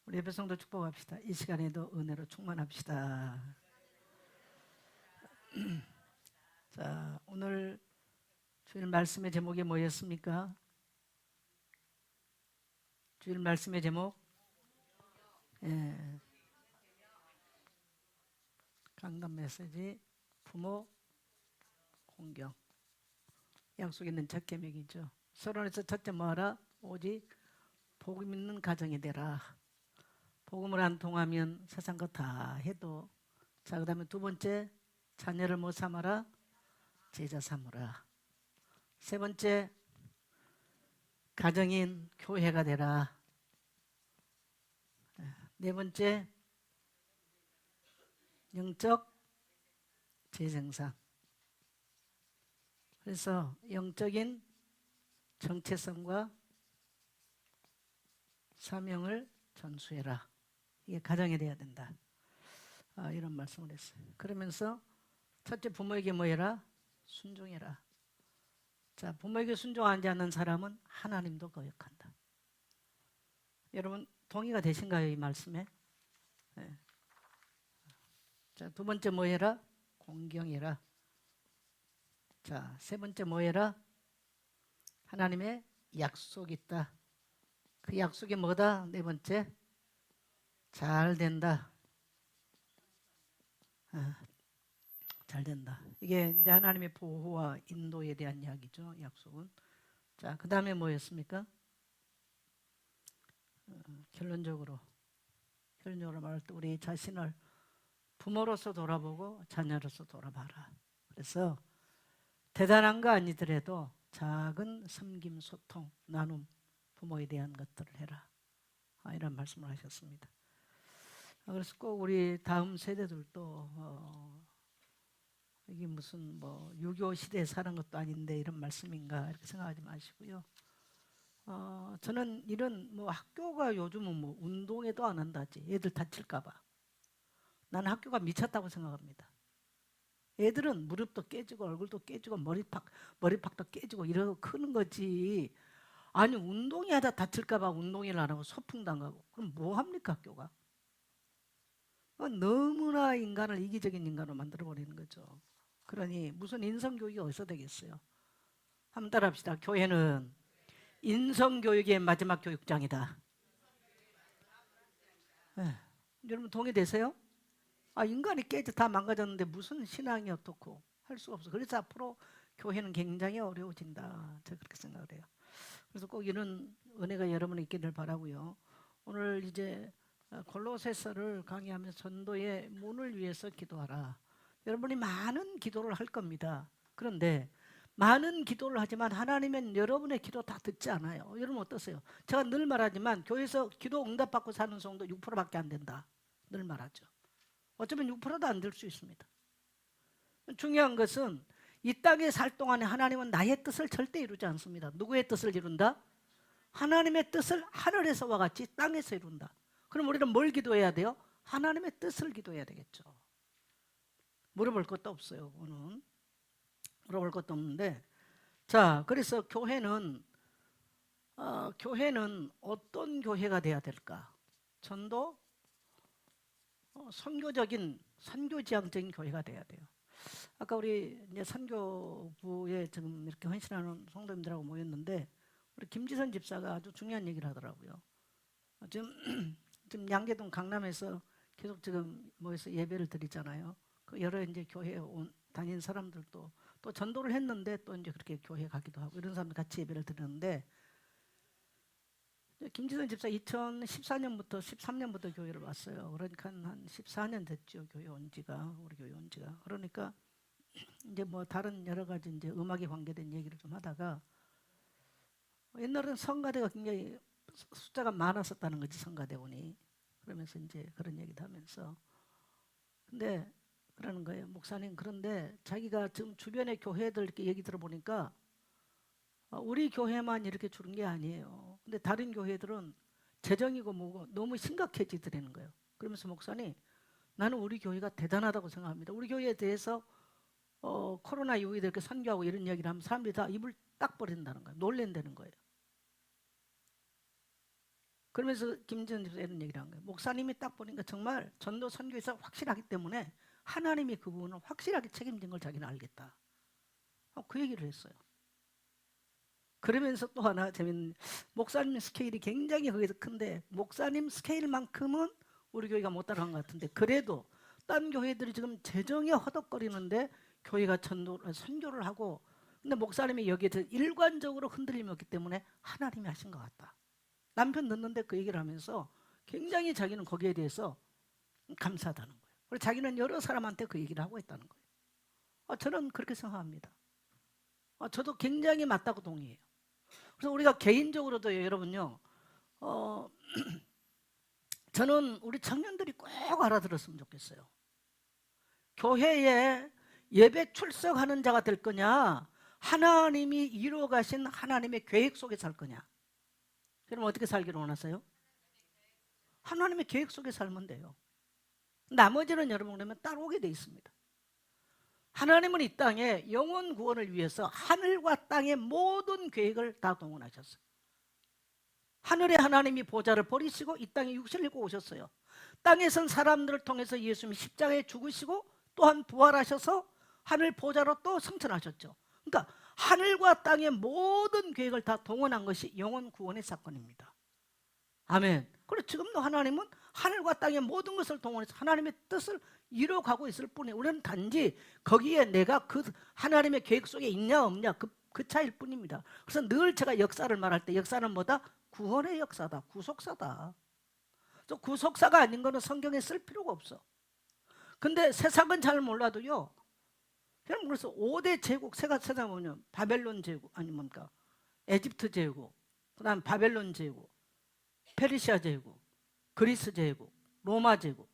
우리 예배 성도 축복합시다. 이 시간에도 은혜로 충만합시다. 자, 오늘 주일 말씀의 제목이 뭐였습니까? 주일 말씀의 제목, 예, 강단 메시지, 부모 공경. 약속 있는 첫 계명이죠. 서론에서 첫째 뭐하라? 오직 복음 있는 가정이 되라. 복음을 안 통하면 세상 거 다 해도. 자, 그 다음에 두 번째, 자녀를 뭐 삼아라? 제자 삼으라. 세 번째, 가정인 교회가 되라. 네 번째, 영적 재생산. 그래서 영적인 정체성과 사명을 전수해라. 이게 가정이 돼야 된다. 이런 말씀을 했어요. 그러면서 첫째, 부모에게 뭐 해라? 순종해라. 자, 부모에게 순종하지 않는 사람은 하나님도 거역한다. 여러분 동의가 되신가요? 이 말씀에? 네. 자, 두 번째 뭐 해라? 공경해라. 자, 세 번째 뭐 해라? 하나님의 약속이 있다. 그 약속이 뭐다? 네 번째, 잘 된다. 잘 된다. 이게 이제 하나님의 보호와 인도에 대한 이야기죠. 약속은. 자, 그 다음에 뭐였습니까? 결론적으로 말할 때 우리 자신을 부모로서 돌아보고 자녀로서 돌아봐라. 그래서 대단한 거 아니더라도 작은 섬김, 소통, 나눔, 부모에 대한 것들을 해라. 이런 말씀을 하셨습니다. 그래서 꼭 우리 다음 세대들도 이게 무슨 뭐 유교 시대에 사는 것도 아닌데 이런 말씀인가 이렇게 생각하지 마시고요. 저는 이런 뭐 학교가 요즘은 뭐 운동회도 안 한다지 애들 다칠까봐. 나는 학교가 미쳤다고 생각합니다. 애들은 무릎도 깨지고 얼굴도 깨지고 머리팍도 깨지고 이러고 크는 거지. 아니 운동회 하다 다칠까봐 운동회를 안 하고 소풍 당하고 그럼 뭐 합니까 학교가? 너무나 인간을 이기적인 인간으로 만들어버리는 거죠. 그러니 무슨 인성교육이 어디서 되겠어요? 한번 따라합시다. 교회는 인성교육의 마지막 교육장이다. 네. 여러분 동의되세요? 인간이 깨져 다 망가졌는데 무슨 신앙이 어떻고 할 수가 없어. 그래서 앞으로 교회는 굉장히 어려워진다. 제가 그렇게 생각을 해요. 그래서 꼭 이런 은혜가 여러분에 있기를 바라고요. 오늘 이제 골로새서를 강의하면서 전도의 문을 위해서 기도하라. 여러분이 많은 기도를 할 겁니다. 그런데 많은 기도를 하지만 하나님은 여러분의 기도 다 듣지 않아요. 여러분 어떠세요? 제가 늘 말하지만 교회에서 기도 응답받고 사는 성도 6%밖에 안 된다. 늘 말하죠. 어쩌면 6%도 안 될 수 있습니다. 중요한 것은 이 땅에 살 동안에 하나님은 나의 뜻을 절대 이루지 않습니다. 누구의 뜻을 이룬다? 하나님의 뜻을 하늘에서와 같이 땅에서 이룬다. 그럼 우리는 뭘 기도해야 돼요? 하나님의 뜻을 기도해야 되겠죠. 물어볼 것도 없어요. 오늘 물어볼 것도 없는데, 자, 그래서 교회는 어떤 교회가 돼야 될까? 전도 선교지향적인 교회가 돼야 돼요. 아까 우리 이제 선교부에 지금 이렇게 헌신하는 성도님들하고 모였는데 우리 김지선 집사가 아주 중요한 얘기를 하더라고요. 지금 지금 양계동 강남에서 계속 지금 모여서 예배를 드리잖아요. 그 여러 이제 교회에 다닌 사람들도 또 전도를 했는데 또 이제 그렇게 교회 가기도 하고 이런 사람들 같이 예배를 드리는데 김지선 집사 2014년부터 13년부터 교회를 왔어요. 그러니까 한 14년 됐죠. 교회 온 지가 우리 교회 온 지가. 그러니까 이제 뭐 다른 여러 가지 이제 음악에 관계된 얘기를 좀 하다가 옛날에는 성가대가 굉장히 숫자가 많았었다는 거지 성가대원이. 그러면서 이제 그런 얘기도 하면서 근데 그러는 거예요. 목사님 그런데 자기가 지금 주변의 교회들 이렇게 얘기 들어보니까 우리 교회만 이렇게 주는 게 아니에요. 근데 다른 교회들은 재정이고 뭐고 너무 심각해지더라는 거예요. 그러면서 목사님 나는 우리 교회가 대단하다고 생각합니다. 우리 교회에 대해서 코로나 이후에 이렇게 선교하고 이런 얘기를 하면 사람들이 다 입을 딱 버린다는 거예요. 놀랜다는 거예요. 그러면서 김지은 집사 이런 얘기를 한 거예요. 목사님이 딱 보니까 정말 전도 선교에서 확실하기 때문에 하나님이 그 부분을 확실하게 책임진 걸 자기는 알겠다. 그 얘기를 했어요. 그러면서 또 하나 재밌는, 목사님 스케일이 굉장히 거기서 큰데 목사님 스케일만큼은 우리 교회가 못 따라간 것 같은데, 그래도 딴 교회들이 지금 재정이 허덕거리는데 교회가 선교를 하고, 근데 목사님이 여기에 일관적으로 흔들림이 없기 때문에 하나님이 하신 것 같다. 남편 듣는데 그 얘기를 하면서 굉장히 자기는 거기에 대해서 감사하다는 거예요. 그리고 자기는 여러 사람한테 그 얘기를 하고 있다는 거예요. 저는 그렇게 생각합니다. 저도 굉장히 맞다고 동의해요. 그래서 우리가 개인적으로도 여러분요, 저는 우리 청년들이 꼭 알아들었으면 좋겠어요. 교회에 예배 출석하는 자가 될 거냐, 하나님이 이루어 가신 하나님의 계획 속에 살 거냐. 그럼 어떻게 살기를 원하세요? 하나님의 계획 속에 살면 돼요. 나머지는 여러분 그러면 따라오게 돼 있습니다. 하나님은 이 땅에 영혼 구원을 위해서 하늘과 땅의 모든 계획을 다 동원하셨어요. 하늘의 하나님이 보좌를 버리시고 이 땅에 육신을 입고 오셨어요. 땅에선 사람들을 통해서 예수님이 십자가에 죽으시고 또한 부활하셔서 하늘 보좌로 또 승천하셨죠. 그러니까 하늘과 땅의 모든 계획을 다 동원한 것이 영혼 구원의 사건입니다. 아멘. 그리고 지금도 하나님은 하늘과 땅의 모든 것을 동원해서 하나님의 뜻을 이루어가고 있을 뿐이에요. 우리는 단지 거기에 내가 그 하나님의 계획 속에 있냐 없냐 그 차이일 뿐입니다. 그래서 늘 제가 역사를 말할 때 역사는 뭐다? 구원의 역사다. 구속사다. 구속사가 아닌 거는 성경에 쓸 필요가 없어. 근데 세상은 잘 몰라도요, 여러분, 그래서 5대 제국, 세상 보면 바벨론 제국, 아니 뭡니까? 에집트 제국, 그 다음 바벨론 제국, 페르시아 제국, 그리스 제국, 로마 제국.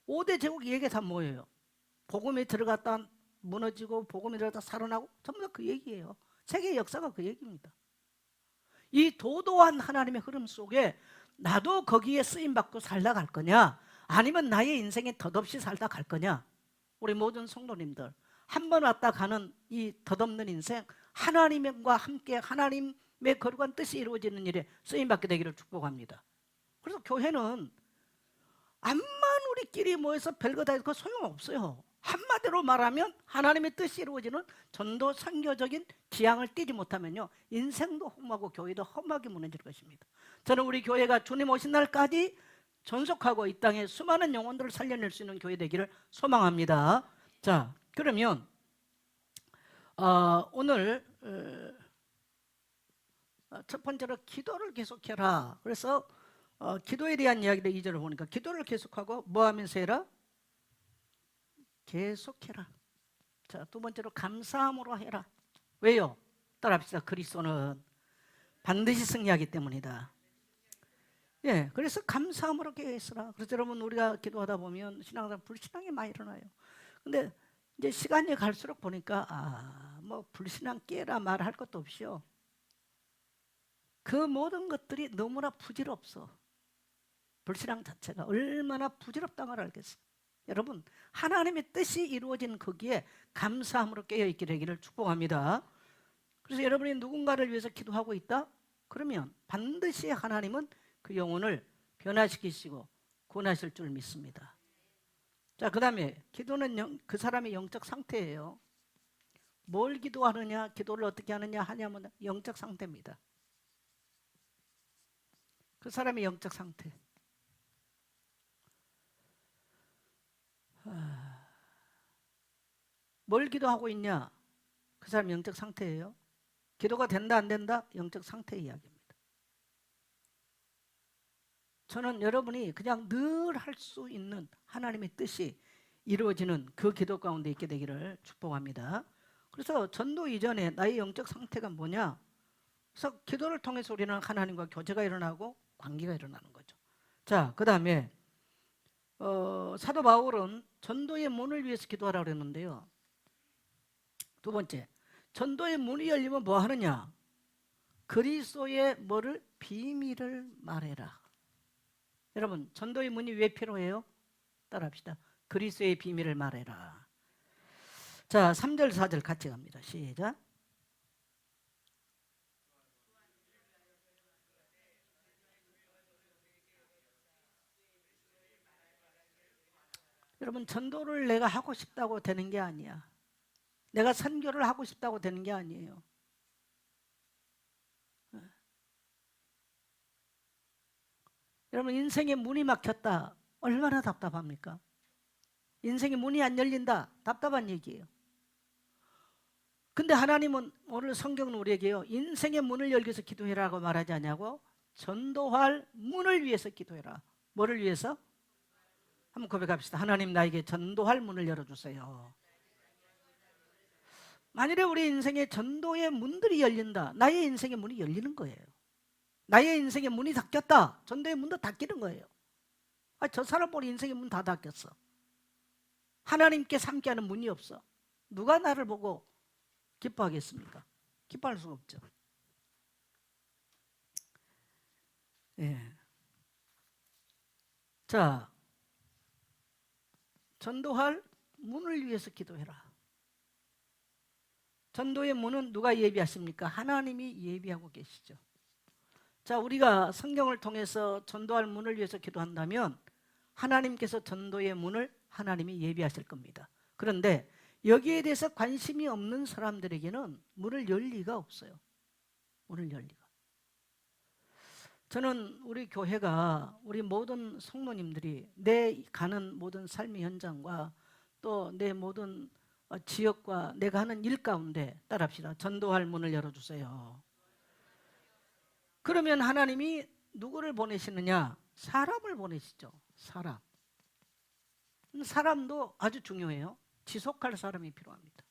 5대 제국 얘기가 다 뭐예요? 복음이 들어갔다 무너지고 복음이 들어갔다 살아나고 전부 다 그 얘기예요. 세계의 역사가 그 얘기입니다. 이 도도한 하나님의 흐름 속에 나도 거기에 쓰임받고 살다 갈 거냐, 아니면 나의 인생에 덧없이 살다 갈 거냐. 우리 모든 성도님들 한 번 왔다 가는 이 덧없는 인생, 하나님과 함께 하나님의 거룩한 뜻이 이루어지는 일에 쓰임받게 되기를 축복합니다. 그래서 교회는 암만 우리끼리 모여서 별거 다 해도 그 소용없어요. 한마디로 말하면 하나님의 뜻이 이루어지는 전도 선교적인 지향을 띠지 못하면요, 인생도 험하고 교회도 험하게 무너질 것입니다. 저는 우리 교회가 주님 오신 날까지 전속하고 이 땅에 수많은 영혼들을 살려낼 수 있는 교회 되기를 소망합니다. 자, 그러면 오늘 첫 번째로 기도를 계속해라. 그래서 기도에 대한 이야기를 2절을 보니까 기도를 계속하고 뭐 하면서 해라? 계속해라. 자, 두 번째로 감사함으로 해라. 왜요? 따라합시다. 그리스도는 반드시 승리하기 때문이다. 예, 그래서 감사함으로 깨어있으라. 그래서 여러분, 우리가 기도하다 보면 신앙생활 불신앙이 많이 일어나요. 근데 이제 시간이 갈수록 보니까 뭐 불신앙 깨라 말할 것도 없이요, 그 모든 것들이 너무나 부질없어. 불신앙 자체가 얼마나 부질없다는 걸 알겠어요. 여러분, 하나님의 뜻이 이루어진 거기에 감사함으로 깨어있게 되기를 축복합니다. 그래서 여러분이 누군가를 위해서 기도하고 있다? 그러면 반드시 하나님은 그 영혼을 변화시키시고 구원하실 줄 믿습니다. 자, 그 다음에 기도는 그 사람의 영적 상태예요. 뭘 기도하느냐, 기도를 어떻게 하냐면 영적 상태입니다. 그 사람의 영적 상태. 뭘 기도하고 있냐? 그 사람 영적 상태예요. 기도가 된다 안 된다? 영적 상태 이야기입니다. 저는 여러분이 그냥 늘 할 수 있는 하나님의 뜻이 이루어지는 그 기도 가운데 있게 되기를 축복합니다. 그래서 전도 이전에 나의 영적 상태가 뭐냐? 그래서 기도를 통해서 우리는 하나님과 교제가 일어나고 관계가 일어나는 거죠. 자, 그 다음에 사도 바울은 전도의 문을 위해서 기도하라고 그랬는데요, 두 번째, 전도의 문이 열리면 뭐 하느냐? 그리스도의 뭐를? 비밀을 말해라. 여러분, 전도의 문이 왜 필요해요? 따라합시다. 그리스도의 비밀을 말해라. 자, 3절 4절 같이 갑니다. 시작. 여러분, 전도를 내가 하고 싶다고 되는 게 아니야. 내가 선교를 하고 싶다고 되는 게 아니에요. 여러분, 인생의 문이 막혔다. 얼마나 답답합니까? 인생의 문이 안 열린다. 답답한 얘기예요. 근데 하나님은 오늘 성경은 우리에게요, 인생의 문을 열기 위해서 기도해라고 말하지 않냐고? 전도할 문을 위해서 기도해라. 뭐를 위해서? 한번 고백합시다. 하나님, 나에게 전도할 문을 열어주세요. 만일에 우리 인생에 전도의 문들이 열린다, 나의 인생의 문이 열리는 거예요. 나의 인생의 문이 닫혔다, 전도의 문도 닫히는 거예요. 저 사람 보니 인생의 문 다 닫혔어. 하나님께 함께하는 문이 없어. 누가 나를 보고 기뻐하겠습니까? 기뻐할 수가 없죠. 예. 자, 전도할 문을 위해서 기도해라. 전도의 문은 누가 예비하십니까? 하나님이 예비하고 계시죠. 자, 우리가 성경을 통해서 전도할 문을 위해서 기도한다면 하나님께서 전도의 문을 하나님이 예비하실 겁니다. 그런데 여기에 대해서 관심이 없는 사람들에게는 문을 열 리가 없어요. 문을 열 리가. 저는 우리 교회가, 우리 모든 성도님들이 내 가는 모든 삶의 현장과 또 내 모든 지역과 내가 하는 일 가운데, 따라합시다, 전도할 문을 열어주세요. 그러면 하나님이 누구를 보내시느냐? 사람을 보내시죠. 사람도 아주 중요해요. 지속할 사람이 필요합니다.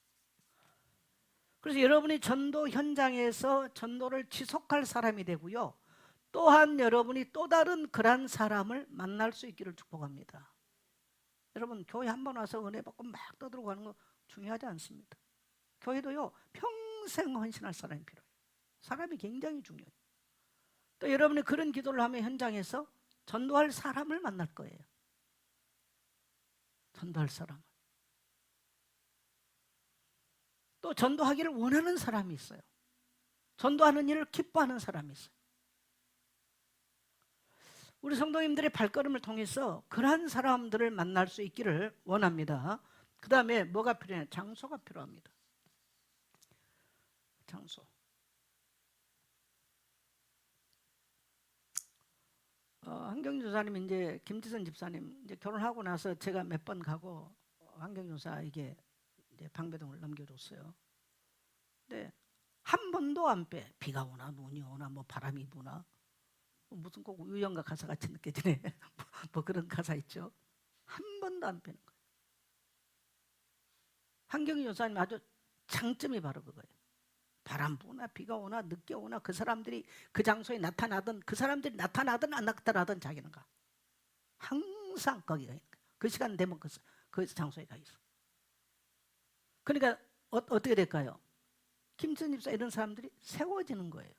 그래서 여러분이 전도 현장에서 전도를 지속할 사람이 되고요, 또한 여러분이 또 다른 그런 사람을 만날 수 있기를 축복합니다. 여러분, 교회 한 번 와서 은혜 받고 막 떠들고 가는 거 중요하지 않습니다. 교회도요, 평생 헌신할 사람이 필요해요. 사람이 굉장히 중요해요. 또 여러분이 그런 기도를 하면 현장에서 전도할 사람을 만날 거예요. 전도할 사람을. 또 전도하기를 원하는 사람이 있어요. 전도하는 일을 기뻐하는 사람이 있어요. 우리 성도님들의 발걸음을 통해서 그러한 사람들을 만날 수 있기를 원합니다. 그 다음에 뭐가 필요해요? 장소가 필요합니다. 장소. 한경주 집사님, 이제 김지선 집사님 이제 결혼하고 나서 제가 몇 번 가고 한경주 집사에게 이제 방배동을 넘겨줬어요. 근데 한 번도 안 빼. 비가 오나 눈이 오나 뭐 바람이 부나 무슨 꼭 유연가 가사 같이 느껴지네. 뭐 그런 가사 있죠. 한 번도 안 빼는 거예요. 한경주 집사님 아주 장점이 바로 그거예요. 바람 부나 비가 오나 늦게 오나 그 사람들이 그 장소에 나타나든 그 사람들이 나타나든 안 나타나든 자기는 가. 항상 거기가 있는 거야. 그 시간 되면 그 장소에 가 있어. 그러니까 어떻게 될까요? 김천 집사 이런 사람들이 세워지는 거예요.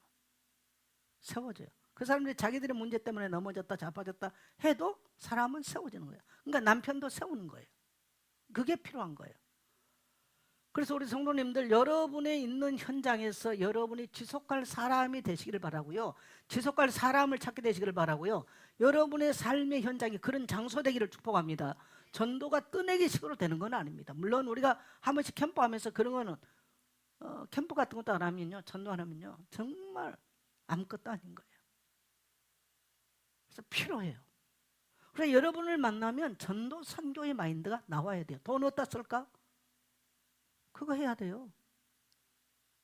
세워져요. 그 사람들이 자기들의 문제 때문에 넘어졌다 자빠졌다 해도 사람은 세워지는 거예요. 그러니까 남편도 세우는 거예요. 그게 필요한 거예요. 그래서 우리 성도님들, 여러분의 있는 현장에서 여러분이 지속할 사람이 되시기를 바라고요, 지속할 사람을 찾게 되시기를 바라고요, 여러분의 삶의 현장이 그런 장소 되기를 축복합니다. 전도가 뜨내기식으로 되는 건 아닙니다. 물론 우리가 한 번씩 캠프하면서 그런 거는 캠프 같은 것도 안 하면요, 전도 안 하면요, 정말 아무것도 아닌 거예요. 그래서 필요해요. 그래서 여러분을 만나면 전도 선교의 마인드가 나와야 돼요. 돈 어디다 쓸까? 그거 해야 돼요.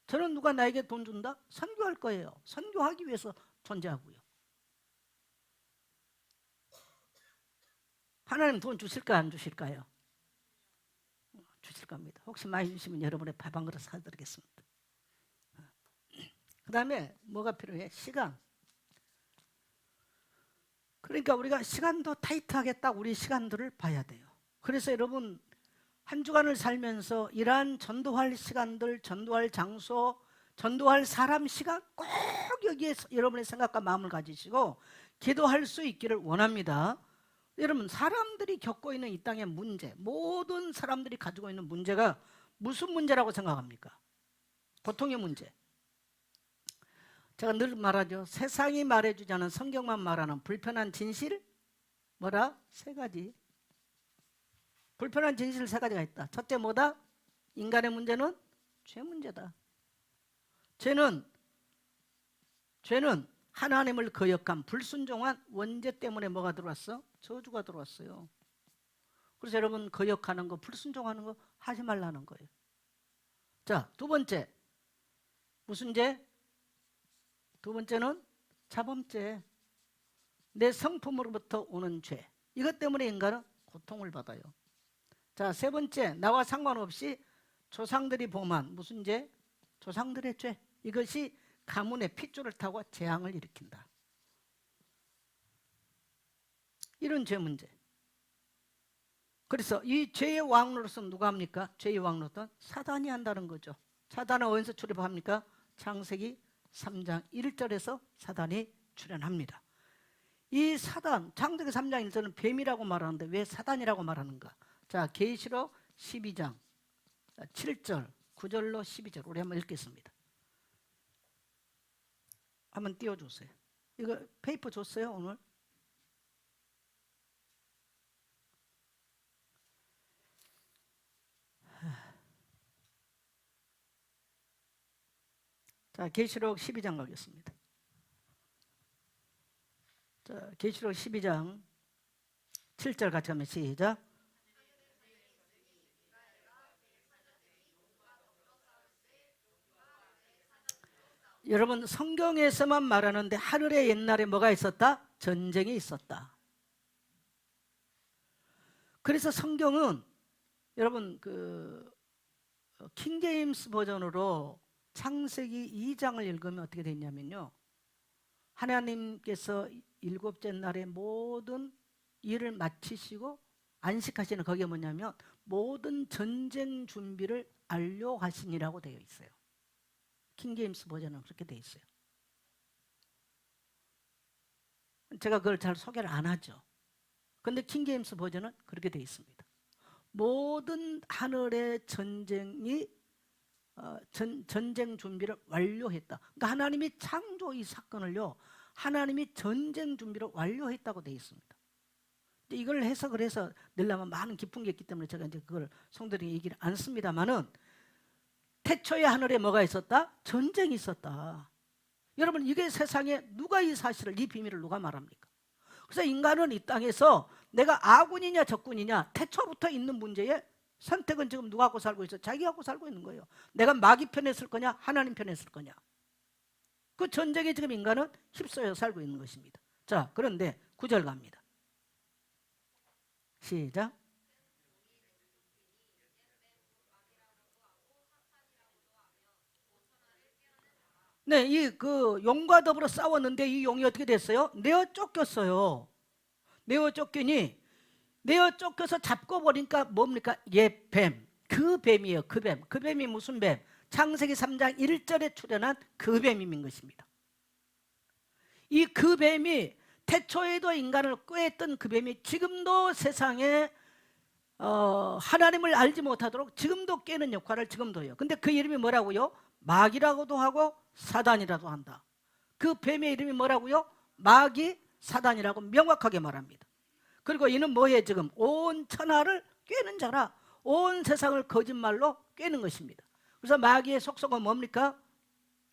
저는 누가 나에게 돈 준다? 선교할 거예요. 선교하기 위해서 존재하고요. 하나님 돈 주실까 안 주실까요? 주실 겁니다. 혹시 많이 주시면 여러분의 밥 한 그릇 사드리겠습니다. 그 다음에 뭐가 필요해? 시간. 그러니까 우리가 시간도 타이트하게 딱 우리 시간들을 봐야 돼요. 그래서 여러분, 한 주간을 살면서 이러한 전도할 시간들, 전도할 장소, 전도할 사람 시간 꼭 여기에 여러분의 생각과 마음을 가지시고 기도할 수 있기를 원합니다. 여러분, 사람들이 겪고 있는 이 땅의 문제, 모든 사람들이 가지고 있는 문제가 무슨 문제라고 생각합니까? 고통의 문제. 제가 늘 말하죠. 세상이 말해주지 않은 성경만 말하는 불편한 진실, 뭐라? 세 가지. 불편한 진실 세 가지가 있다. 첫째 뭐다? 인간의 문제는 죄 문제다. 죄는 하나님을 거역한 불순종한 원죄 때문에 뭐가 들어왔어? 저주가 들어왔어요. 그래서 여러분 거역하는 거, 불순종하는 거 하지 말라는 거예요. 자, 두 번째 무슨 죄? 두 번째는 자범죄. 내 성품으로부터 오는 죄. 이것 때문에 인간은 고통을 받아요. 자, 세 번째 나와 상관없이 조상들이 범한 무슨 죄? 조상들의 죄. 이것이 가문의 핏줄을 타고 재앙을 일으킨다. 이런 죄 문제. 그래서 이 죄의 왕노릇은 누가 합니까? 죄의 왕노릇은 사단이 한다는 거죠. 사단은 어디서 출입합니까? 창세기 3장 1절에서 사단이 출현합니다. 이 사단, 창세기 3장 1절은 뱀이라고 말하는데 왜 사단이라고 말하는가? 자, 계시록 12장 7절 9절로 12절 우리 한번 읽겠습니다. 한번 띄워주세요. 이거 페이퍼 줬어요 오늘? 자, 계시록 12장 가겠습니다. 자, 계시록 12장 7절 같이 하면 시작. 여러분 성경에서만 말하는데 하늘에 옛날에 뭐가 있었다? 전쟁이 있었다. 그래서 성경은 여러분 킹제임스 버전으로 창세기 2장을 읽으면 어떻게 되냐면요, 하나님께서 일곱째 날에 모든 일을 마치시고 안식하시는, 거기에 뭐냐면 모든 전쟁 준비를 완료하시니라고 되어 있어요. 킹제임스 버전은 그렇게 되어 있어요. 제가 그걸 잘 소개를 안 하죠. 근데 킹제임스 버전은 그렇게 되어 있습니다. 모든 하늘의 전쟁이 전쟁 준비를 완료했다. 그러니까 하나님이 창조 이 사건을요, 하나님이 전쟁 준비를 완료했다고 되어 있습니다. 이걸 해석을 해서 내려면 많은 깊은 게 있기 때문에 제가 이제 그걸 성도들에게 얘기를 안 씁니다만은, 태초에 하늘에 뭐가 있었다? 전쟁이 있었다. 여러분 이게 세상에 누가 이 사실을, 이 비밀을 누가 말합니까? 그래서 인간은 이 땅에서 내가 아군이냐 적군이냐 태초부터 있는 문제에 선택은 지금 누가 갖고 살고 있어? 자기가 갖고 살고 있는 거예요. 내가 마귀 편에 설 거냐 하나님 편에 설 거냐. 그 전쟁에 지금 인간은 휩싸여 살고 있는 것입니다. 자, 그런데 9절 갑니다. 시작. 네, 이 용과 더불어 싸웠는데 이 용이 어떻게 됐어요? 내어 쫓겼어요. 내어 쫓기니, 내어 쫓겨서 잡고 보니까 뭡니까? 옛 뱀. 그 뱀이에요. 그 뱀. 그 뱀이 무슨 뱀? 창세기 3장 1절에 출현한 그 뱀인 것입니다. 이 그 뱀이 태초에도 인간을 꾀했던 그 뱀이 지금도 세상에 하나님을 알지 못하도록 지금도 꾀는 역할을 지금도 해요. 근데 그 이름이 뭐라고요? 마귀라고도 하고 사단이라고 한다. 그 뱀의 이름이 뭐라고요? 마귀, 사단이라고 명확하게 말합니다. 그리고 이는 뭐해? 지금 온 천하를 꾀는 자라. 온 세상을 거짓말로 꾀는 것입니다. 그래서 마귀의 속성은 뭡니까?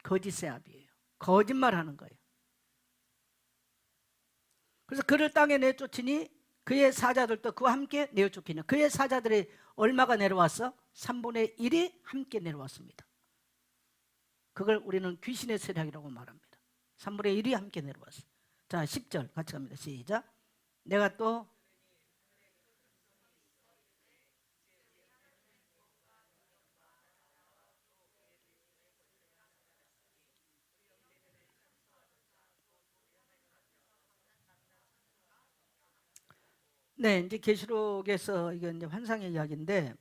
거짓의 압이에요. 거짓말하는 거예요. 그래서 그를 땅에 내쫓으니 그의 사자들도 그와 함께 내쫓기냐. 그의 사자들이 얼마가 내려왔어? 3분의 1이 함께 내려왔습니다. 그걸 우리는 귀신의 세력이라고 말합니다. 3분의 1이 함께 내려왔어요. 자, 10절 같이 갑니다. 시작. 내가 또 네, 이제 계시록에서 이게 이제 환상의 이야기인데,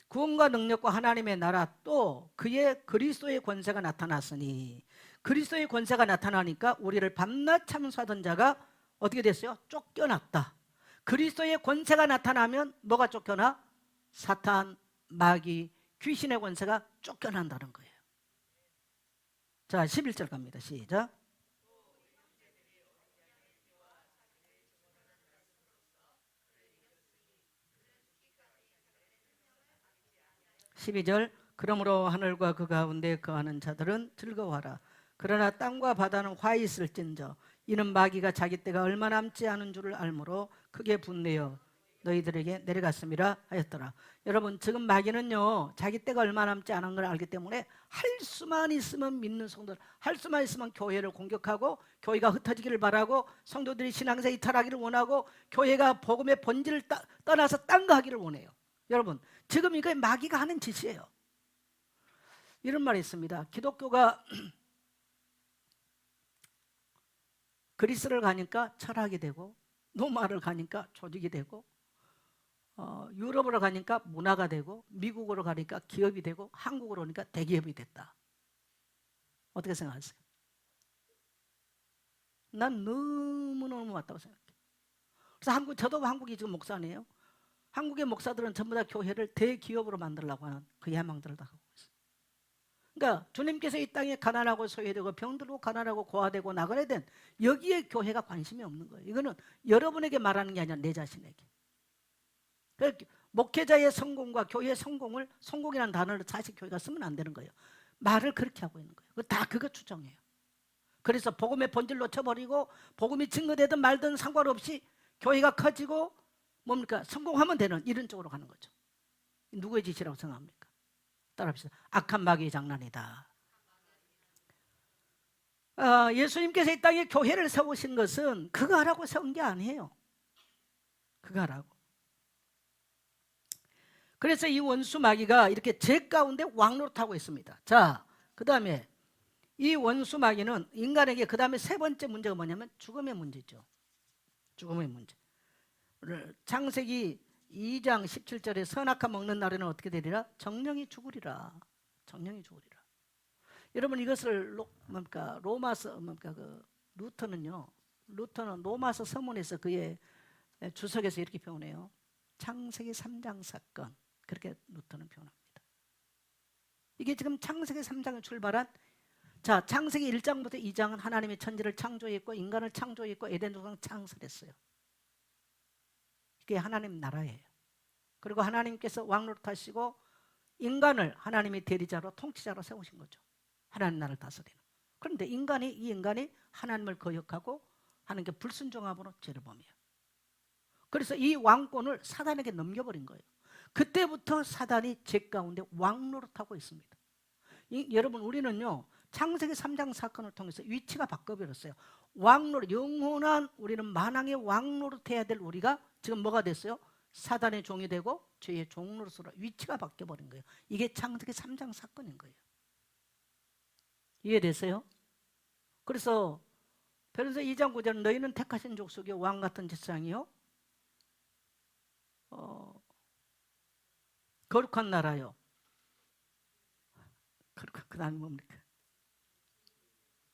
구원과 능력과 하나님의 나라 또 그의 그리스도의 권세가 나타났으니, 그리스도의 권세가 나타나니까 우리를 밤낮 참수하던 자가 어떻게 됐어요? 쫓겨났다. 그리스도의 권세가 나타나면 뭐가 쫓겨나? 사탄, 마귀, 귀신의 권세가 쫓겨난다는 거예요. 자, 11절 갑니다. 시작. 12절 그러므로 하늘과 그 가운데 거하는 자들은 즐거워하라. 그러나 땅과 바다는 화히 있을진저 이는 마귀가 자기 때가 얼마 남지 않은 줄을 알므로 크게 분내어 너희들에게 내려갔음이라 하였더라. 여러분 지금 마귀는요 자기 때가 얼마 남지 않은 걸 알기 때문에 할 수만 있으면 믿는 성도들, 할 수만 있으면 교회를 공격하고 교회가 흩어지기를 바라고 성도들이 신앙에서 이탈하기를 원하고 교회가 복음의 본질을 떠나서 딴 거 하기를 원해요. 여러분 지금 이거 마귀가 하는 짓이에요. 이런 말이 있습니다. 기독교가 그리스를 가니까 철학이 되고 로마를 가니까 조직이 되고 유럽으로 가니까 문화가 되고 미국으로 가니까 기업이 되고 한국으로 오니까 대기업이 됐다. 어떻게 생각하세요? 난 너무너무 맞다고 생각해요. 그래서 저도 한국이 지금 목사네요. 한국의 목사들은 전부 다 교회를 대기업으로 만들려고 하는 그 야망들을 다 갖고 있어요. 그러니까 주님께서 이 땅에 가난하고 소외되고 병들고 가난하고 고아되고 나그네된 여기에 교회가 관심이 없는 거예요. 이거는 여러분에게 말하는 게 아니라 내 자신에게. 그러니까 목회자의 성공과 교회의 성공을 성공이라는 단어를 사실 교회가 쓰면 안 되는 거예요. 말을 그렇게 하고 있는 거예요. 다 그거 추정해요. 그래서 복음의 본질 놓쳐버리고 복음이 증거되든 말든 상관없이 교회가 커지고 뭡니까? 성공하면 되는 이런 쪽으로 가는 거죠. 누구의 짓이라고 생각합니까? 따라합시다. 악한 마귀의 장난이다. 예수님께서 이 땅에 교회를 세우신 것은 그거 하라고 세운 게 아니에요. 그거 하라고. 그래서 이 원수 마귀가 이렇게 죄 가운데 왕노릇하고 있습니다. 자, 그 다음에 이 원수 마귀는 인간에게 그 다음에 세 번째 문제가 뭐냐면 죽음의 문제죠. 죽음의 문제. 창세기 2장 17절에 선악과 먹는 날에는 어떻게 되리라? 정령이 죽으리라. 정령이 죽으리라. 여러분 이것을 로마서 루터는 로마서 서문에서 그의 주석에서 이렇게 표현해요. 창세기 3장 사건. 그렇게 루터는 표현합니다. 이게 지금 창세기 3장에 출발한 자, 창세기 1장부터 2장은 하나님이 천지를 창조했고 인간을 창조했고 에덴 동산 창설했어요. 이게 하나님 나라예요. 그리고 하나님께서 왕노릇하시고 인간을 하나님의 대리자로 통치자로 세우신 거죠. 하나님 나라를 다스리는. 그런데 이 인간이 하나님을 거역하고 하나님께 불순종함으로 죄를 범해요. 그래서 이 왕권을 사단에게 넘겨버린 거예요. 그때부터 사단이 죄 가운데 왕노릇하고 있습니다. 여러분 우리는요 창세기 3장 사건을 통해서 위치가 바꿔버렸어요. 왕노릇, 영원한 우리는 만왕의 왕노릇해야 될 우리가 지금 뭐가 됐어요? 사단의 종이 되고 죄의 종노릇으로 위치가 바뀌어버린 거예요. 이게 창세기 3장 사건인 거예요. 이해되세요? 그래서 베드로서 2장 9절 너희는 택하신 족속이요 왕같은 제사장이요 거룩한 나라요. 그 다음에 뭡니까?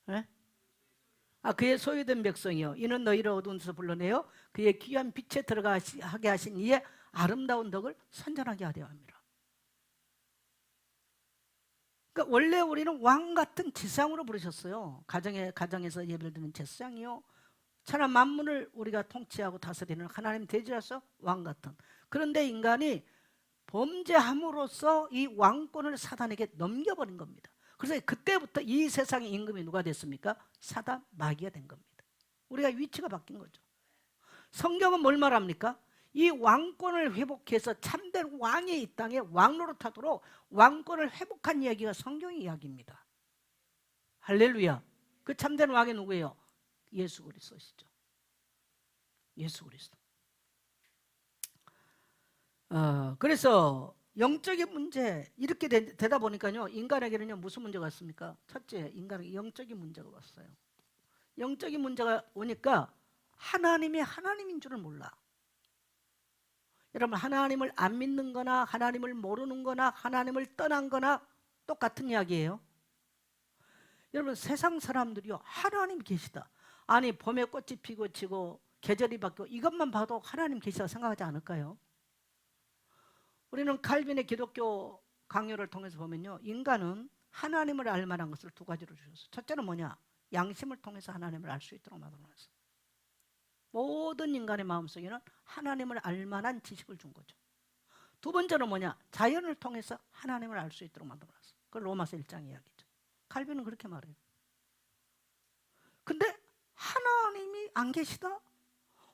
네? 그의 소유된 백성이요 이는 너희를 어두운 데서 불러내어 그의 귀한 빛에 들어가게 하신 이의 아름다운 덕을 선전하게 하려 합니다. 그러니까 원래 우리는 왕 같은 제사장으로 부르셨어요. 가정에서 예배를 드리는 제사장이요 천하 만물을 우리가 통치하고 다스리는 하나님 대지라서 왕 같은. 그런데 인간이 범죄함으로써 이 왕권을 사단에게 넘겨버린 겁니다. 그래서 그때부터 이 세상의 임금이 누가 됐습니까? 사단, 마귀가 된 겁니다. 우리가 위치가 바뀐 거죠. 성경은 뭘 말합니까? 이 왕권을 회복해서 참된 왕이 이 땅에 왕노릇하도록 왕권을 회복한 이야기가 성경의 이야기입니다. 할렐루야. 그 참된 왕이 누구예요? 예수 그리스도시죠. 예수 그리스도. 그래서 영적인 문제 이렇게 되다 보니까요 인간에게는요 무슨 문제가 있습니까? 첫째, 인간에게 영적인 문제가 왔어요. 영적인 문제가 오니까 하나님이 하나님인 줄을 몰라. 여러분 하나님을 안 믿는 거나 하나님을 모르는 거나 하나님을 떠난 거나 똑같은 이야기예요. 여러분 세상 사람들이요 하나님 계시다. 아니 봄에 꽃이 피고 지고 계절이 바뀌고 이것만 봐도 하나님 계시다고 생각하지 않을까요? 우리는 칼빈의 기독교 강요를 통해서 보면요 인간은 하나님을 알 만한 것을 두 가지로 주셨어요. 첫째는 뭐냐? 양심을 통해서 하나님을 알 수 있도록 만들어놨어요. 모든 인간의 마음속에는 하나님을 알 만한 지식을 준 거죠. 두 번째는 뭐냐? 자연을 통해서 하나님을 알 수 있도록 만들어놨어. 그 로마서 1장 이야기죠. 칼빈은 그렇게 말해요. 근데 하나님이 안 계시다?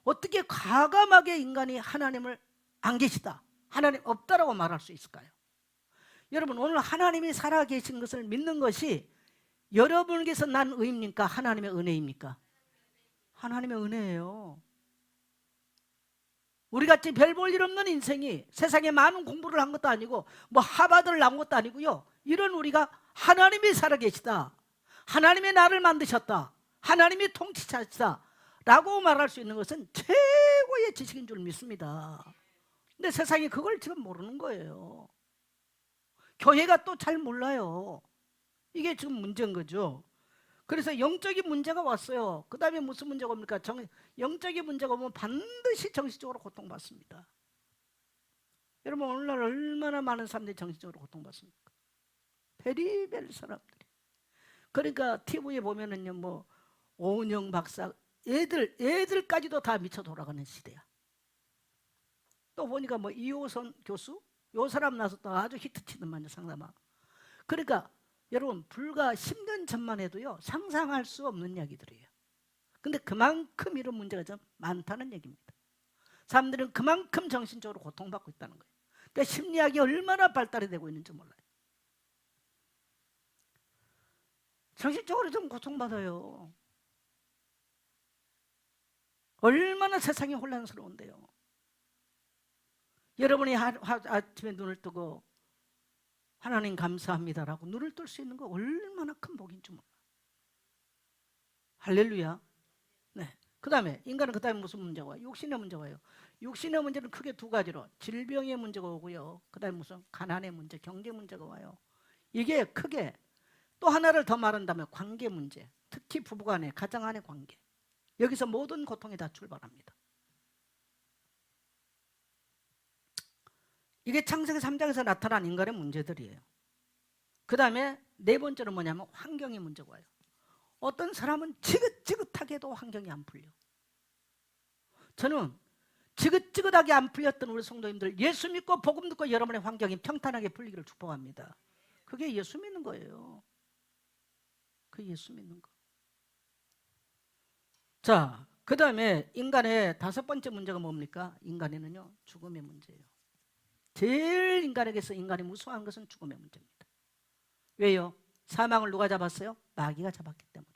어떻게 과감하게 인간이 하나님을 안 계시다, 하나님 없다라고 말할 수 있을까요? 여러분, 오늘 하나님이 살아계신 것을 믿는 것이 여러분에게서 난 의입니까? 하나님의 은혜입니까? 하나님의 은혜예요. 우리같이 별 볼 일 없는 인생이, 세상에 많은 공부를 한 것도 아니고 뭐 하버드를 나온 것도 아니고요, 이런 우리가 하나님이 살아계시다, 하나님이 나를 만드셨다, 하나님이 통치자시다 라고 말할 수 있는 것은 최고의 지식인 줄 믿습니다. 근데 세상이 그걸 지금 모르는 거예요. 교회가 또 잘 몰라요. 이게 지금 문제인 거죠. 그래서 영적인 문제가 왔어요. 그 다음에 무슨 문제가 옵니까? 영적인 문제가 오면 반드시 정신적으로 고통받습니다. 여러분, 오늘날 얼마나 많은 사람들이 정신적으로 고통받습니까? 베리벨 사람들이. 그러니까 TV에 보면은요, 뭐 오은영 박사, 애들까지도 다 미쳐 돌아가는 시대야. 또 보니까 뭐 이호선 교수, 요 사람 나서 또 아주 히트치더만요, 상담하. 그러니까 여러분, 불과 10년 전만 해도요, 상상할 수 없는 이야기들이에요. 근데 그만큼 이런 문제가 좀 많다는 얘기입니다. 사람들은 그만큼 정신적으로 고통받고 있다는 거예요. 그러니까 심리학이 얼마나 발달이 되고 있는지 몰라요. 정신적으로 좀 고통받아요. 얼마나 세상이 혼란스러운데요. 여러분이 아침에 눈을 뜨고 하나님 감사합니다라고 눈을 뜰 수 있는 거 얼마나 큰 복인 줄 몰라요. 할렐루야. 네. 그 다음에 인간은 그 다음에 무슨 문제가 와요? 육신의 문제가 와요. 육신의 문제는 크게 두 가지로, 질병의 문제가 오고요, 그 다음에 무슨 가난의 문제, 경제 문제가 와요. 이게 크게 또 하나를 더 말한다면 관계 문제, 특히 부부간의, 가정 안의 관계, 여기서 모든 고통이 다 출발합니다. 이게 창세기 3장에서 나타난 인간의 문제들이에요. 그 다음에 네 번째는 뭐냐면 환경의 문제가 와요. 어떤 사람은 지긋지긋하게도 환경이 안 풀려. 저는 지긋지긋하게 안 풀렸던 우리 성도님들, 예수 믿고 복음 듣고 여러분의 환경이 평탄하게 풀리기를 축복합니다. 그게 예수 믿는 거예요. 그 예수 믿는 거. 자, 그 다음에 인간의 다섯 번째 문제가 뭡니까? 인간에는요, 죽음의 문제예요. 제일 인간에게서 인간이 무서워하는 것은 죽음의 문제입니다. 왜요? 사망을 누가 잡았어요? 마귀가 잡았기 때문에.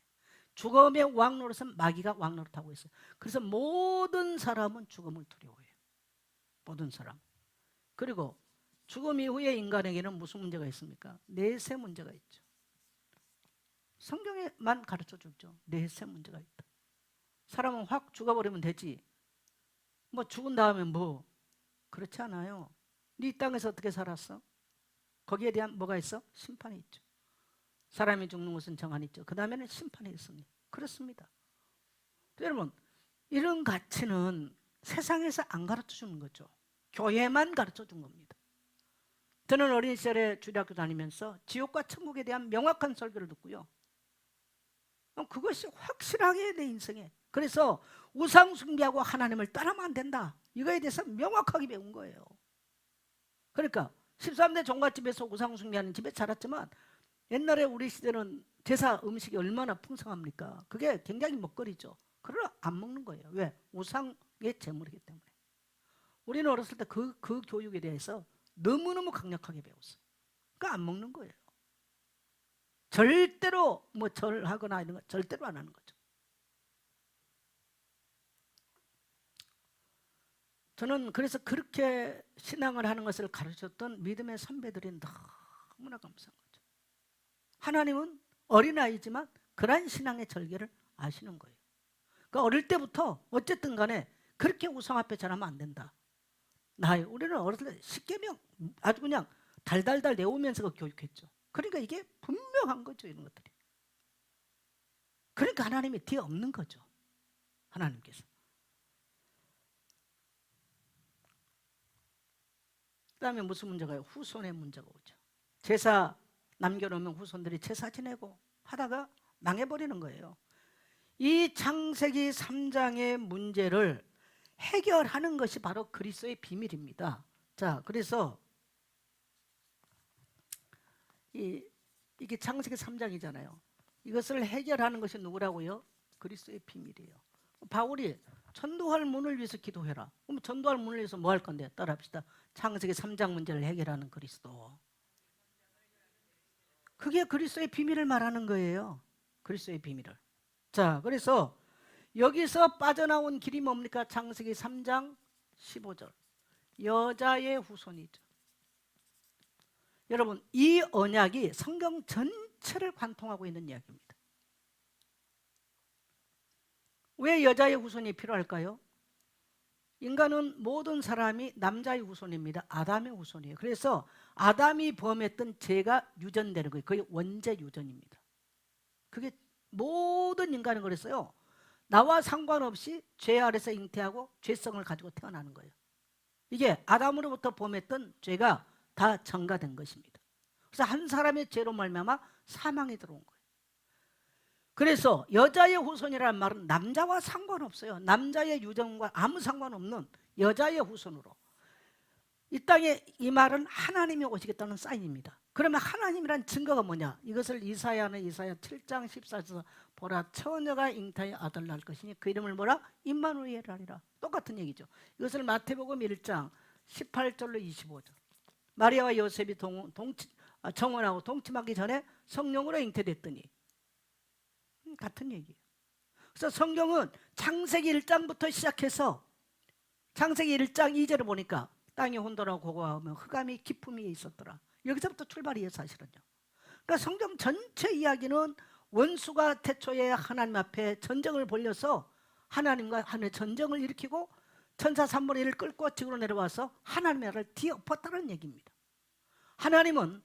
죽음의 왕노릇은 마귀가 왕노릇하고 있어요. 그래서 모든 사람은 죽음을 두려워해요. 모든 사람. 그리고 죽음 이후에 인간에게는 무슨 문제가 있습니까? 내세 문제가 있죠. 성경에만 가르쳐 주죠. 내세 문제가 있다. 사람은 확 죽어버리면 되지, 뭐 죽은 다음에 뭐, 그렇지 않아요. 네 땅에서 어떻게 살았어? 거기에 대한 뭐가 있어? 심판이 있죠. 사람이 죽는 것은 정한이 있죠. 그 다음에는 심판이 있습니다. 그렇습니다. 여러분, 이런 가치는 세상에서 안 가르쳐 주는 거죠. 교회만 가르쳐 준 겁니다. 저는 어린 시절에 주일학교 다니면서 지옥과 천국에 대한 명확한 설교를 듣고요, 그것이 확실하게 내 인생에, 그래서 우상 숭배하고 하나님을 따르면 안 된다, 이거에 대해서 명확하게 배운 거예요. 그러니까 13대 종갓집에서 우상 숭배하는 집에 자랐지만, 옛날에 우리 시대는 제사 음식이 얼마나 풍성합니까? 그게 굉장히 먹거리죠. 그러나 안 먹는 거예요. 왜? 우상의 제물이기 때문에. 우리는 어렸을 때 그 교육에 대해서 너무너무 강력하게 배웠어요. 그러니까 안 먹는 거예요. 절대로 뭐 절하거나 이런 거 절대로 안 하는 거죠. 저는 그래서 그렇게 신앙을 하는 것을 가르쳤던 믿음의 선배들이 너무나 감사한 거죠. 하나님은 어린아이지만 그러한 신앙의 절개를 아시는 거예요. 그러니까 어릴 때부터 어쨌든 간에 그렇게 우상 앞에 절하면 안 된다. 우리는 어렸을 때 십계명 아주 그냥 달달달 내오면서 교육했죠. 그러니까 이게 분명한 거죠, 이런 것들이. 그러니까 하나님이 뒤에 없는 거죠, 하나님께서. 그 다음에 무슨 문제가 요? 후손의 문제가 오죠. 제사 남겨놓으면 후손들이 제사 지내고 하다가 망해버리는 거예요. 이 창세기 3장의 문제를 해결하는 것이 바로 그리스도의 비밀입니다. 자, 그래서 이게 창세기 3장이잖아요. 이것을 해결하는 것이 누구라고요? 그리스도의 비밀이에요. 바울이 전도할 문을 위해서 기도해라. 그럼 전도할 문을 위해서 뭐 할 건데? 따라합시다. 창세기 3장 문제를 해결하는 그리스도. 그게 그리스도의 비밀을 말하는 거예요. 그리스도의 비밀을. 자, 그래서 여기서 빠져나온 길이 뭡니까? 창세기 3장 15절. 여자의 후손이죠. 여러분, 이 언약이 성경 전체를 관통하고 있는 이야기입니다. 왜 여자의 후손이 필요할까요? 인간은 모든 사람이 남자의 후손입니다. 아담의 후손이에요. 그래서 아담이 범했던 죄가 유전되는 거예요. 그게 원죄 유전입니다. 그게 모든 인간은 그랬어요. 나와 상관없이 죄 아래서 잉태하고 죄성을 가지고 태어나는 거예요. 이게 아담으로부터 범했던 죄가 다 전가된 것입니다. 그래서 한 사람의 죄로 말미암아 사망이 들어온 거예요. 그래서 여자의 후손이라는 말은 남자와 상관없어요. 남자의 유전과 아무 상관없는 여자의 후손으로. 이 땅에 이 말은 하나님이 오시겠다는 사인입니다. 그러면 하나님이란 증거가 뭐냐? 이것을 이사야는 이사야 7장 14절에서 보라 처녀가 잉타의 아들 낳을 것이니 그 이름을 뭐라? 임마누엘이라. 똑같은 얘기죠. 이것을 마태복음 1장 18절로 25절. 마리아와 요셉이 정원하고 동침하기 전에 성령으로 잉태됐더니 같은 얘기예요. 그래서 성경은 창세기 1장부터 시작해서 창세기 1장 2절을 보니까 땅이 혼돈하고 고고하며 흑암이 기품이 있었더라. 여기서부터 출발이에요, 사실은요. 그러니까 성경 전체 이야기는 원수가 태초에 하나님 앞에 전쟁을 벌여서 하나님과 하늘의 전쟁을 일으키고 천사 3분의 1을 끌고 지구로 내려와서 하나님의 나라를 뒤엎었다는 얘기입니다. 하나님은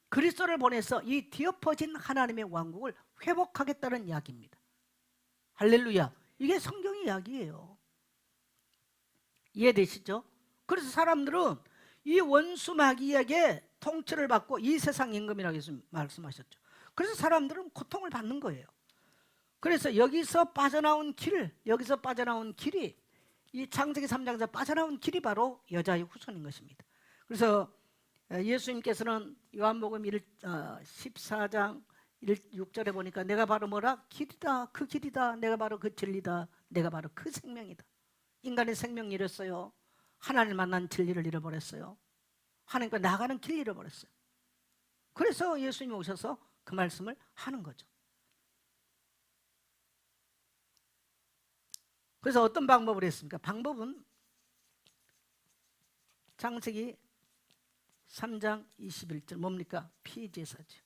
그리스도를 보내서 이 뒤엎어진 하나님의 왕국을 회복하겠다는 이야기입니다. 할렐루야. 이게 성경 이야기예요. 이해되시죠? 그래서 사람들은 이 원수 마귀에게 통치를 받고 이 세상 임금이라고 말씀하셨죠. 그래서 사람들은 고통을 받는 거예요. 그래서 여기서 빠져나온 길이 이 창세기 3장에서 빠져나온 길이 바로 여자의 후손인 것입니다. 그래서 예수님께서는 요한복음 14장 6절에 보니까 내가 바로 뭐라? 길이다, 그 길이다, 내가 바로 그 진리다, 내가 바로 그 생명이다. 인간의 생명 잃었어요. 하나님을 만난 진리를 잃어버렸어요. 하나님과 나가는 길 잃어버렸어요. 그래서 예수님이 오셔서 그 말씀을 하는 거죠. 그래서 어떤 방법을 했습니까? 방법은 창세기 3장 21절 뭡니까? 피제사죠.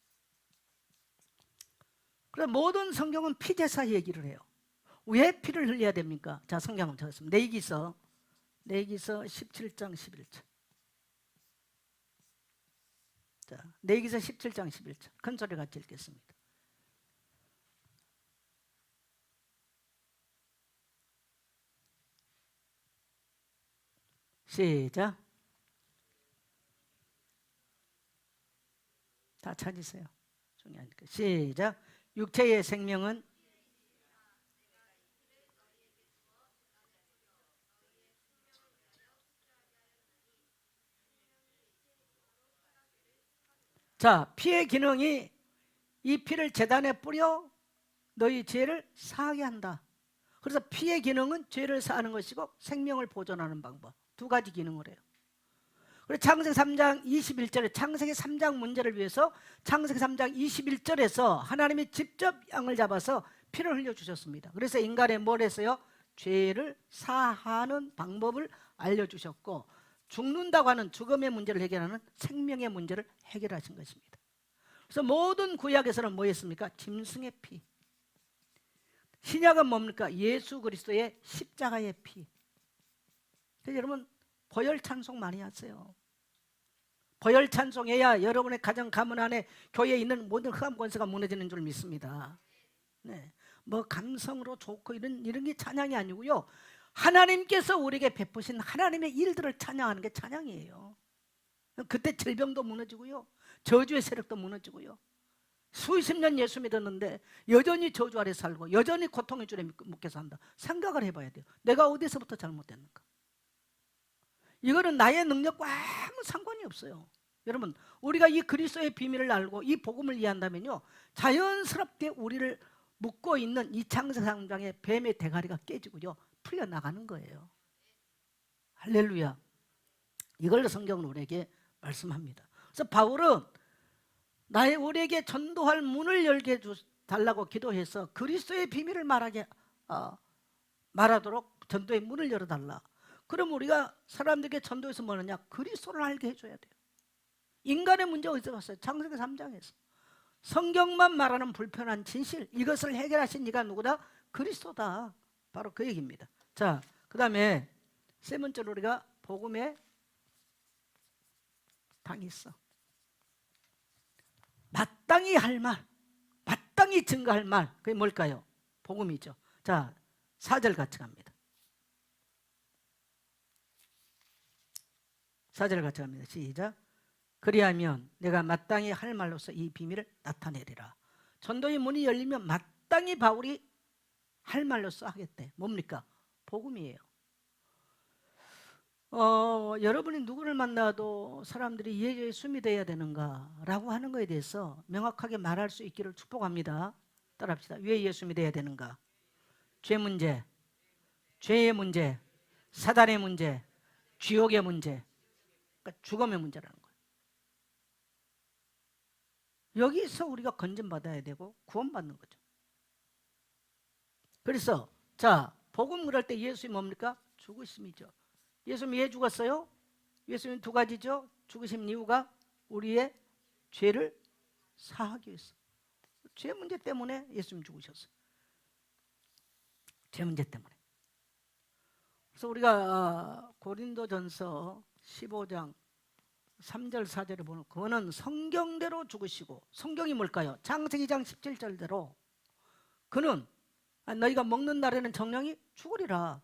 그래서 모든 성경은 피제사 얘기를 해요. 왜 피를 흘려야 됩니까? 자, 성경을 적었습니다. 레위기서 17장 11절. 자, 레위기서 17장 11절. 큰 소리 같이 읽겠습니다. 시작. 다 찾으세요. 중요하니까. 시작. 육체의 생명은 자, 피의 기능이 이 피를 제단에 뿌려 너희 죄를 사하게 한다. 그래서 피의 기능은 죄를 사하는 것이고 생명을 보존하는 방법. 두 가지 기능을 해요. 그리고 창세기 3장 21절에 창세기 3장 문제를 위해서 창세기 3장 21절에서 하나님이 직접 양을 잡아서 피를 흘려주셨습니다. 그래서 인간의 뭘 했어요? 죄를 사하는 방법을 알려주셨고 죽는다고 하는 죽음의 문제를 해결하는 생명의 문제를 해결하신 것입니다. 그래서 모든 구약에서는 뭐 했습니까? 짐승의 피. 신약은 뭡니까? 예수 그리스도의 십자가의 피. 그래서 여러분 보혈 찬송 많이 하세요. 보혈 찬송해야 여러분의 가정 가문 안에 교회에 있는 모든 흑암 권세가 무너지는 줄 믿습니다. 네, 뭐 감성으로 좋고 이런 게 찬양이 아니고요. 하나님께서 우리에게 베푸신 하나님의 일들을 찬양하는 게 찬양이에요. 그때 질병도 무너지고요. 저주의 세력도 무너지고요. 수십 년 예수 믿었는데 여전히 저주 아래 살고 여전히 고통의 줄에 묶여 산다. 생각을 해봐야 돼요. 내가 어디서부터 잘못됐는가? 이거는 나의 능력과 아무 상관이 없어요. 여러분, 우리가 이 그리스도의 비밀을 알고 이 복음을 이해한다면요, 자연스럽게 우리를 묶고 있는 이 창세 3장의 뱀의 대가리가 깨지고요, 풀려나가는 거예요. 할렐루야. 이걸 성경은 우리에게 말씀합니다. 그래서 바울은 우리에게 전도할 문을 열게 달라고 기도해서 그리스도의 비밀을 말하도록 전도의 문을 열어달라. 그럼 우리가 사람들에게 전도해서 뭐느냐? 그리스도를 알게 해줘야 돼요. 인간의 문제가 어디서 왔어요? 창세기 3장에서 성경만 말하는 불편한 진실, 이것을 해결하신 이가 누구다? 그리스도다. 바로 그 얘기입니다. 자, 그 다음에 세 번째로 우리가 복음의 당이 있어. 마땅히 할 말, 마땅히 증거할 말, 그게 뭘까요? 복음이죠. 자, 4절 같이 갑니다. 4절 같이 갑니다. 시작. 그리하면 내가 마땅히 할 말로서 이 비밀을 나타내리라. 전도의 문이 열리면 마땅히 바울이 할 말로서 하겠대. 뭡니까? 복음이에요. 여러분이 누구를 만나도 사람들이 예수님이 되어야 되는가 라고 하는 것에 대해서 명확하게 말할 수 있기를 축복합니다. 따라합시다. 왜 예수님이 되어야 되는가? 죄 문제, 죄의 문제, 사단의 문제, 지옥의 문제, 그러니까 죽음의 문제라는 거예요. 여기서 우리가 건전받아야 되고 구원받는 거죠. 그래서 자, 복음 그럴 때 예수님이 뭡니까? 죽으심이죠. 예수님이 왜 죽었어요? 예수님 두 가지죠. 죽으신 이유가 우리의 죄를 사하기 위해서. 죄 문제 때문에 예수님 죽으셨어요. 죄 문제 때문에. 그래서 우리가 고린도전서 15장 3절 4절에 보면 그거는 성경대로 죽으시고, 성경이 뭘까요? 창세기 2장 17절대로 그는 너희가 먹는 날에는 정령이 죽으리라.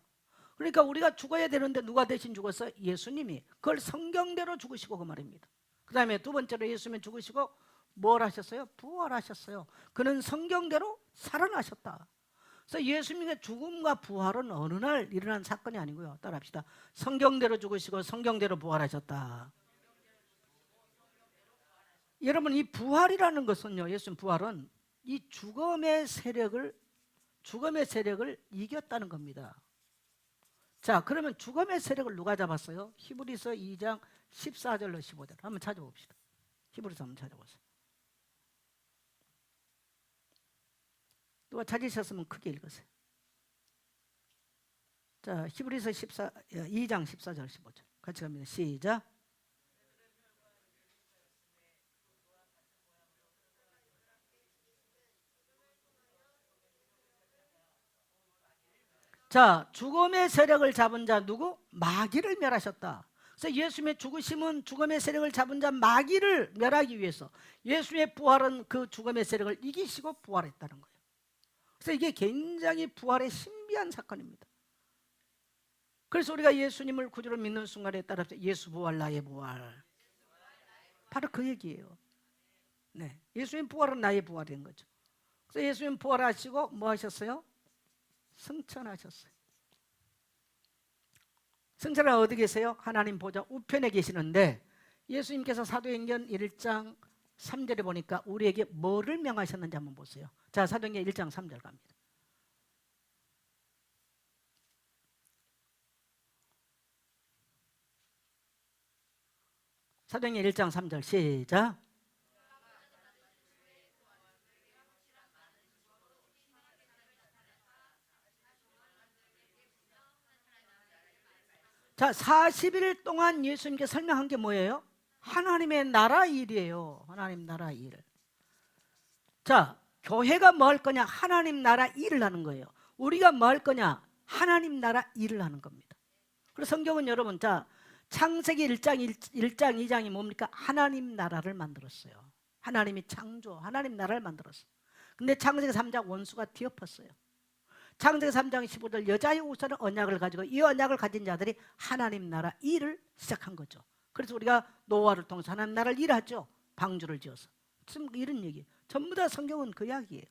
그러니까 우리가 죽어야 되는데 누가 대신 죽었어요? 예수님이. 그걸 성경대로 죽으시고 그 말입니다. 그 다음에 두 번째로 예수님이 죽으시고 뭘 하셨어요? 부활하셨어요. 그는 성경대로 살아나셨다. 그래서 예수님의 죽음과 부활은 어느 날 일어난 사건이 아니고요. 따라합시다. 성경대로 죽으시고 성경대로 부활하셨다. 여러분, 이 부활이라는 것은요, 예수님 부활은 이 죽음의 세력을 이겼다는 겁니다. 자, 그러면 죽음의 세력을 누가 잡았어요? 히브리서 2장 14절로 15절 한번 찾아봅시다. 히브리서 한번 찾아보세요. 누가 찾으셨으면 크게 읽으세요. 자, 히브리서 2장 14절 15절 같이 갑니다. 시작. 자, 죽음의 세력을 잡은 자 누구? 마귀를 멸하셨다. 그래서 예수님의 죽으심은 죽음의 세력을 잡은 자 마귀를 멸하기 위해서, 예수님의 부활은 그 죽음의 세력을 이기시고 부활했다는 거예요. 그래서 이게 굉장히 부활의 신비한 사건입니다. 그래서 우리가 예수님을 구주로 믿는 순간에 따라서 예수 부활 나의 부활, 바로 그 얘기예요. 네, 예수님 부활은 나의 부활인 거죠. 그래서 예수님 부활하시고 뭐 하셨어요? 승천하셨어요. 승천은 어디 계세요? 하나님 보좌 우편에 계시는데, 예수님께서 사도행전 1장 3절에 보니까 우리에게 뭐를 명하셨는지 한번 보세요. 자, 사도행전 1장 3절 갑니다. 사도행전 1장 3절 시작. 자, 40일 동안 예수님께 설명한 게 뭐예요? 하나님의 나라 일이에요. 하나님 나라 일. 자, 교회가 뭐 할 거냐? 하나님 나라 일을 하는 거예요. 우리가 뭐 할 거냐? 하나님 나라 일을 하는 겁니다. 그래서 성경은 여러분, 자, 창세기 1장 2장이 뭡니까? 하나님 나라를 만들었어요. 하나님이 창조, 하나님 나라를 만들었어요. 근데 창세기 3장 원수가 뒤엎었어요. 창세기 3장 15절 여자의 우선은 언약을 가지고 이 언약을 가진 자들이 하나님 나라 일을 시작한 거죠. 그래서 우리가 노아를 통해서 하나님 나라를 일하죠. 방주를 지어서. 지금 이런 얘기 전부 다 성경은 그 이야기예요.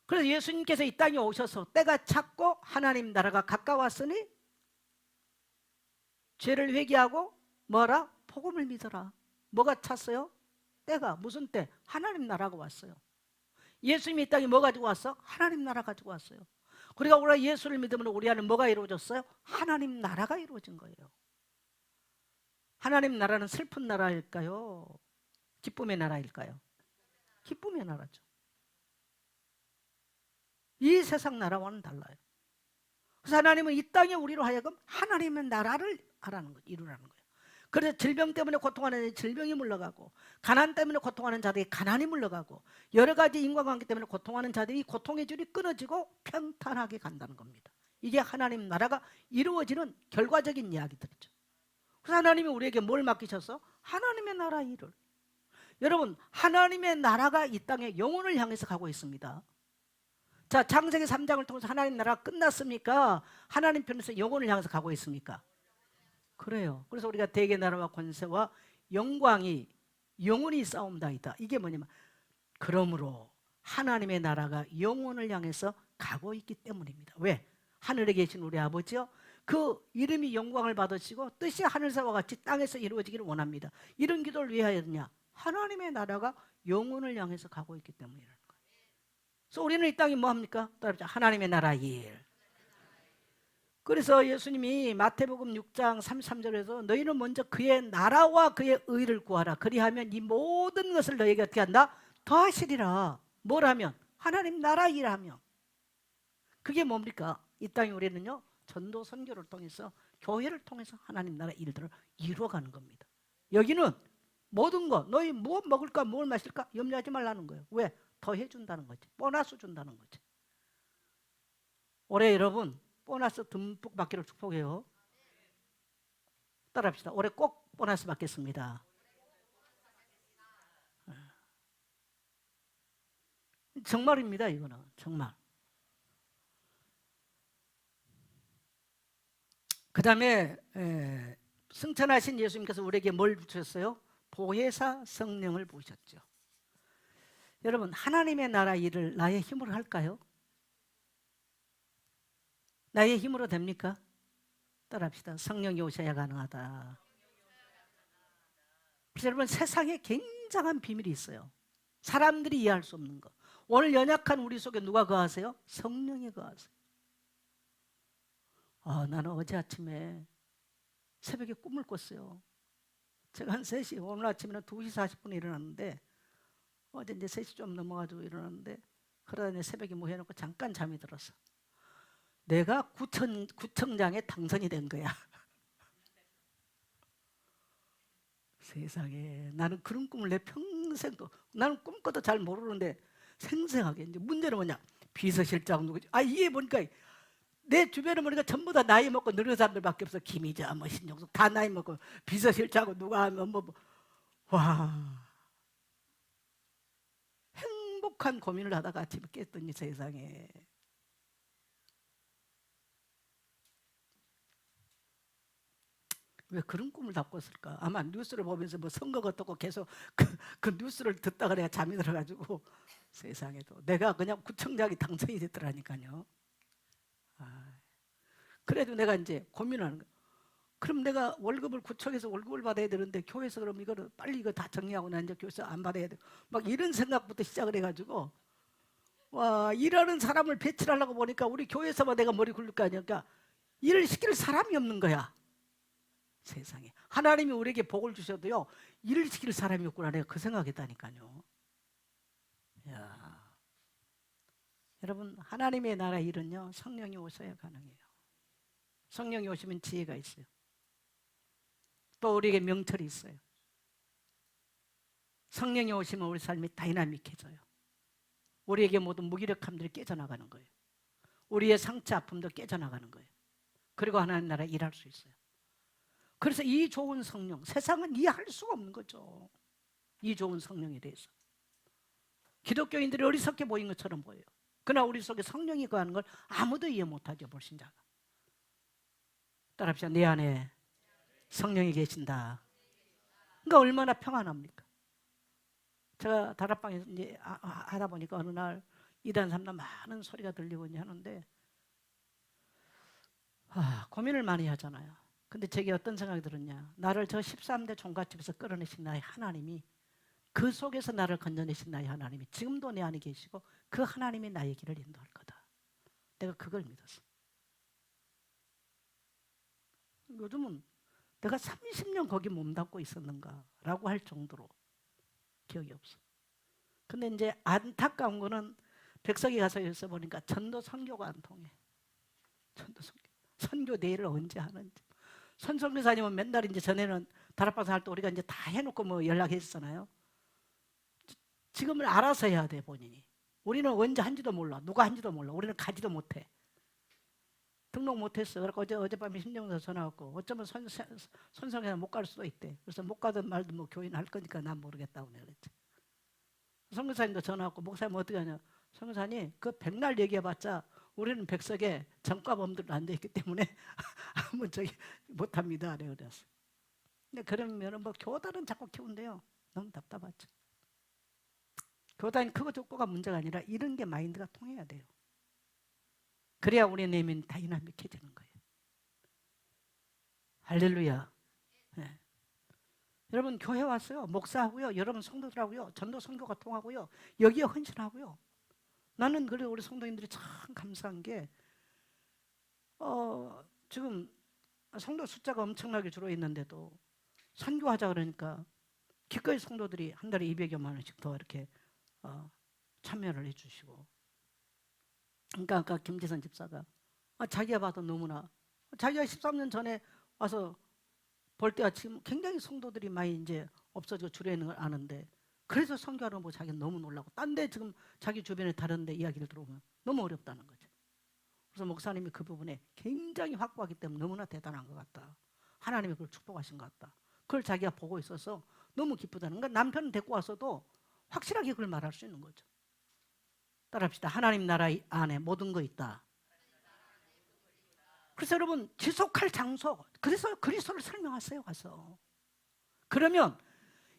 그래서 예수님께서 이 땅에 오셔서 때가 찼고 하나님 나라가 가까웠으니 죄를 회개하고 뭐라? 복음을 믿어라. 뭐가 찼어요? 때가 무슨 때? 하나님 나라가 왔어요. 예수님이 이 땅에 뭐 가지고 왔어? 하나님 나라 가지고 왔어요. 그러니까 우리가 예수를 믿으면 우리 안에 뭐가 이루어졌어요? 하나님 나라가 이루어진 거예요. 하나님 나라는 슬픈 나라일까요? 기쁨의 나라일까요? 기쁨의 나라죠. 이 세상 나라와는 달라요. 그래서 하나님은 이 땅에 우리로 하여금 하나님의 나라를 하라는 거예요. 이루라는 거예요. 그래서 질병 때문에 고통하는 자들이 질병이 물러가고, 가난 때문에 고통하는 자들이 가난이 물러가고, 여러 가지 인과관계 때문에 고통하는 자들이 고통의 줄이 끊어지고 평탄하게 간다는 겁니다. 이게 하나님 나라가 이루어지는 결과적인 이야기들이죠. 그래서 하나님이 우리에게 뭘 맡기셨어? 하나님의 나라 일을. 여러분, 하나님의 나라가 이 땅에 영혼을 향해서 가고 있습니다. 자, 창세기 3장을 통해서 하나님 나라가 끝났습니까? 하나님 편에서 영혼을 향해서 가고 있습니까? 그래요. 그래서 우리가 대개 나라와 권세와 영광이 영원히 싸움다이다. 이게 뭐냐면, 그러므로 하나님의 나라가 영혼을 향해서 가고 있기 때문입니다. 왜? 하늘에 계신 우리 아버지요, 그 이름이 영광을 받으시고 뜻이 하늘사와 같이 땅에서 이루어지기를 원합니다. 이런 기도를 왜 하였느냐? 하나님의 나라가 영혼을 향해서 가고 있기 때문이라는 거예요. 그래서 우리는 이 땅에 뭐합니까? 따라합시다. 하나님의 나라 일. 그래서 예수님이 마태복음 6장 33절에서 너희는 먼저 그의 나라와 그의 의를 구하라. 그리하면 이 모든 것을 너희에게 어떻게 한다? 더하시리라. 뭘 하면? 하나님 나라 일하면. 그게 뭡니까? 이 땅에 우리는요, 전도 선교를 통해서, 교회를 통해서 하나님 나라 일들을 이루어가는 겁니다. 여기는 모든 거, 너희 뭐 먹을까 뭘 마실까 염려하지 말라는 거예요. 왜? 더 해준다는 거지. 보너스 준다는 거지. 올해 여러분 보너스 듬뿍 받기를 축복해요. 따라합시다. 올해 꼭 보너스 받겠습니다. 정말입니다. 이거는 정말. 그 다음에 승천하신 예수님께서 우리에게 뭘 주셨어요? 보혜사 성령을 부으셨죠. 여러분, 하나님의 나라 일을 나의 힘으로 할까요? 나의 힘으로 됩니까? 따라합시다. 성령이 오셔야 가능하다. 여러분, 세상에 굉장한 비밀이 있어요. 사람들이 이해할 수 없는 거. 오늘 연약한 우리 속에 누가 거하세요? 성령이 거하세요. 나는 어제 아침에 새벽에 꿈을 꿨어요. 제가 한 3시, 오늘 아침에는 2시 40분에 일어났는데, 어제 이제 3시 좀 넘어가지고 일어났는데, 그러다 새벽에 뭐 해놓고 잠깐 잠이 들었어. 내가 구청장에 당선이 된 거야. 세상에, 나는 그런 꿈을 내 평생, 나는 꿈꿔도 잘 모르는데 생생하게. 이제 문제는 뭐냐? 비서실장 누구지? 이게 보니까 내 주변에 보니까 전부 다 나이 먹고 늙은 사람들밖에 없어. 김희자, 뭐 신종석 다 나이 먹고, 비서실장 누가 하면 와, 행복한 고민을 하다가 아침에 깼더니 세상에. 왜 그런 꿈을 다 꿨을까? 아마 뉴스를 보면서 뭐 선거가 어떻고 계속 그 뉴스를 듣다가 내가 잠이 들어가지고, 세상에도 내가 그냥 구청장이 당선이 됐더라니까요. 그래도 내가 이제 고민하는 거야. 그럼 내가 월급을 구청에서 월급을 받아야 되는데 교회에서 그럼 이거를 빨리 이거 다 정리하고 난 이제 교회에서 안 받아야 돼. 막 이런 생각부터 시작을 해가지고, 와, 일하는 사람을 배출하려고 보니까 우리 교회에서만 내가 머리 굴릴 거 아니야. 그러니까 일을 시킬 사람이 없는 거야. 세상에. 하나님이 우리에게 복을 주셔도요, 일을 시킬 사람이 없구나. 내가 그 생각했다니까요. 야. 여러분, 하나님의 나라 일은요, 성령이 오셔야 가능해요. 성령이 오시면 지혜가 있어요. 또 우리에게 명철이 있어요. 성령이 오시면 우리 삶이 다이나믹해져요. 우리에게 모든 무기력함들이 깨져나가는 거예요. 우리의 상처 아픔도 깨져나가는 거예요. 그리고 하나님 나라 일할 수 있어요. 그래서 이 좋은 성령, 세상은 이해할 수가 없는 거죠. 이 좋은 성령에 대해서 기독교인들이 어리석게 보인 것처럼 보여요. 그러나 우리 속에 성령이 거하는 걸 아무도 이해 못하죠. 불신자가. 따라합시다. 내 안에 성령이 계신다. 그러니까 얼마나 평안합니까? 제가 다락방에서 이제 하다 보니까 어느 날 2단 3단 많은 소리가 들리고 이제 하는데, 고민을 많이 하잖아요. 근데 제게 어떤 생각이 들었냐. 나를 저 13대 종갓집에서 끌어내신 나의 하나님이, 그 속에서 나를 건져내신 나의 하나님이 지금도 내 안에 계시고 그 하나님이 나의 길을 인도할 거다. 내가 그걸 믿었어. 요즘은 내가 30년 거기 몸담고 있었는가 라고 할 정도로 기억이 없어. 근데 이제 안타까운 거는 백석이 가서 여기서 보니까 전도 선교가 안 통해. 전도 선교. 선교 내일을 언제 하는지. 선성교사님은 맨날 이제 전에는 다락방송 할 때 우리가 이제 다 해놓고 뭐 연락했잖아요. 지금은 알아서 해야 돼, 본인이. 우리는 언제 한지도 몰라. 누가 한지도 몰라. 우리는 가지도 못해. 등록 못했어. 그래서 어젯밤에 신정서 전화 왔고, 어쩌면 선성교사 못 갈 수도 있대. 그래서 못 가든 말든 뭐 교인 할 거니까 난 모르겠다고 내가 그랬지. 선교사님도 전화 왔고, 목사님 어떻게 하냐. 선교사님, 그 백날 얘기해봤자 우리는 백석에 전과범들도 앉아있기 때문에 아무 저기 못합니다. 내가 그랬어. 근데 그러면은 뭐 교단은 자꾸 키운대요. 너무 답답하죠. 교단이 크고 적고가 문제가 아니라 이런 게 마인드가 통해야 돼요. 그래야 우리 내면이 다이나믹해지는 거예요. 할렐루야. 네. 여러분 교회 왔어요. 목사하고요. 여러분 성도들하고요. 전도 선교가 통하고요. 여기에 헌신하고요. 나는 그래 우리 성도님들이 참 감사한 게 지금 성도 숫자가 엄청나게 줄어있는데도 선교하자 그러니까 기꺼이 성도들이 한 달에 200여만 원씩 더 이렇게 참여를 해주시고. 그러니까 아까 김재선 집사가 자기가 봐도 너무나 자기가 13년 전에 와서 볼 때와 지금 굉장히 성도들이 많이 이제 없어지고 줄어있는 걸 아는데 그래서 선교하는 거 보고 자기는 너무 놀라고 딴 데 지금 자기 주변에 다른 데 이야기를 들어보면 너무 어렵다는 거죠. 그래서 목사님이 그 부분에 굉장히 확고하기 때문에 너무나 대단한 것 같다. 하나님이 그걸 축복하신 것 같다. 그걸 자기가 보고 있어서 너무 기쁘다는 거야. 남편을 데리고 와서도 확실하게 그걸 말할 수 있는 거죠. 따라합시다. 하나님 나라 안에 모든 거 있다. 그래서 여러분 지속할 장소, 그래서 그리스도를 설명하세요. 가서. 그러면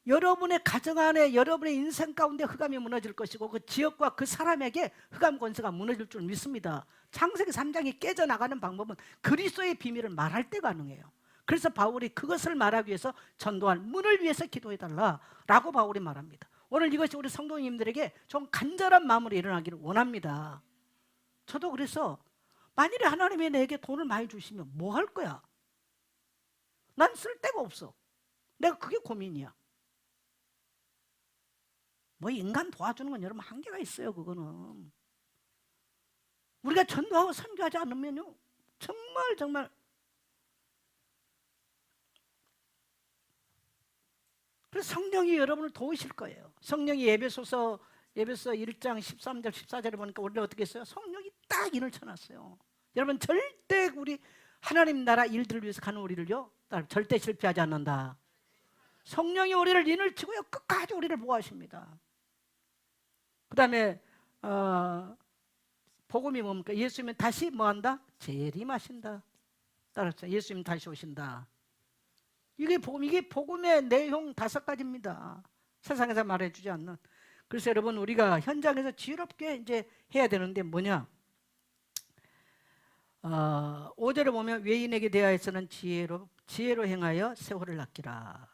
여러분의 가정 안에 여러분의 인생 가운데 흑암이 무너질 것이고 그 지역과 그 사람에게 흑암 권세가 무너질 줄 믿습니다. 창세기 3장이 깨져나가는 방법은 그리스도의 비밀을 말할 때 가능해요. 그래서 바울이 그것을 말하기 위해서 전도할 문을 위해서 기도해달라라고 바울이 말합니다. 오늘 이것이 우리 성도님들에게 좀 간절한 마음으로 일어나기를 원합니다. 저도 그래서 만일에 하나님이 내게 돈을 많이 주시면 뭐 할 거야? 난 쓸 데가 없어. 내가 그게 고민이야. 뭐 인간 도와주는 건 여러분 한계가 있어요. 그거는 우리가 전도하고 선교하지 않으면요 정말 그래서 성령이 여러분을 도우실 거예요. 성령이 예배소서 1장 13절 14절에 보니까 원래 어떻게 했어요? 성령이 딱 인을 쳐놨어요. 여러분 절대 우리 하나님 나라 일들을 위해서 가는 우리를요 절대 실패하지 않는다. 성령이 우리를 인을 치고요 끝까지 우리를 보호하십니다. 그 다음에 복음이 뭡니까? 예수님은 다시 뭐한다? 재림하신다. 따라서 예수님 다시 오신다. 이게 복음의 내용 5가지입니다. 세상에서 말해주지 않는. 그래서 여러분 우리가 현장에서 지혜롭게 이제 해야 되는데 뭐냐? 5절에 보면 외인에게 대하여서는 지혜로 행하여 세월을 아끼라.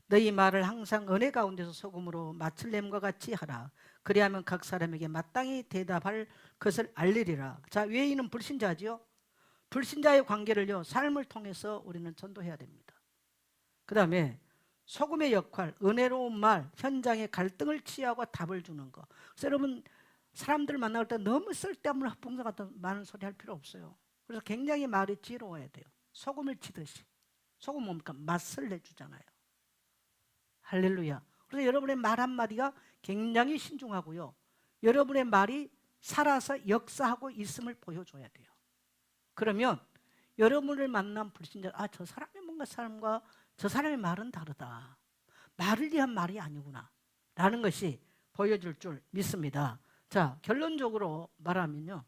너희 말을 항상 은혜 가운데서 소금으로 마칠렘과 같이 하라. 그리하면 각 사람에게 마땅히 대답할 것을 알리리라. 자, 외인은 불신자지요. 불신자의 관계를요 삶을 통해서 우리는 전도해야 됩니다. 그 다음에 소금의 역할, 은혜로운 말, 현장의 갈등을 치유하고 답을 주는 거. 그래서 여러분 사람들 만날 때 너무 쓸데없는 헛봉사 같은 많은 소리 할 필요 없어요. 그래서 굉장히 말이 지혜로워야 돼요. 소금을 치듯이. 소금 뭡니까? 맛을 내주잖아요. 할렐루야. 그래서 여러분의 말 한마디가 굉장히 신중하고요. 여러분의 말이 살아서 역사하고 있음을 보여줘야 돼요. 그러면 여러분을 만난 불신자, 저 사람의 뭔가 사람과 저 사람의 말은 다르다. 말을 위한 말이 아니구나. 라는 것이 보여줄 줄 믿습니다. 자, 결론적으로 말하면요.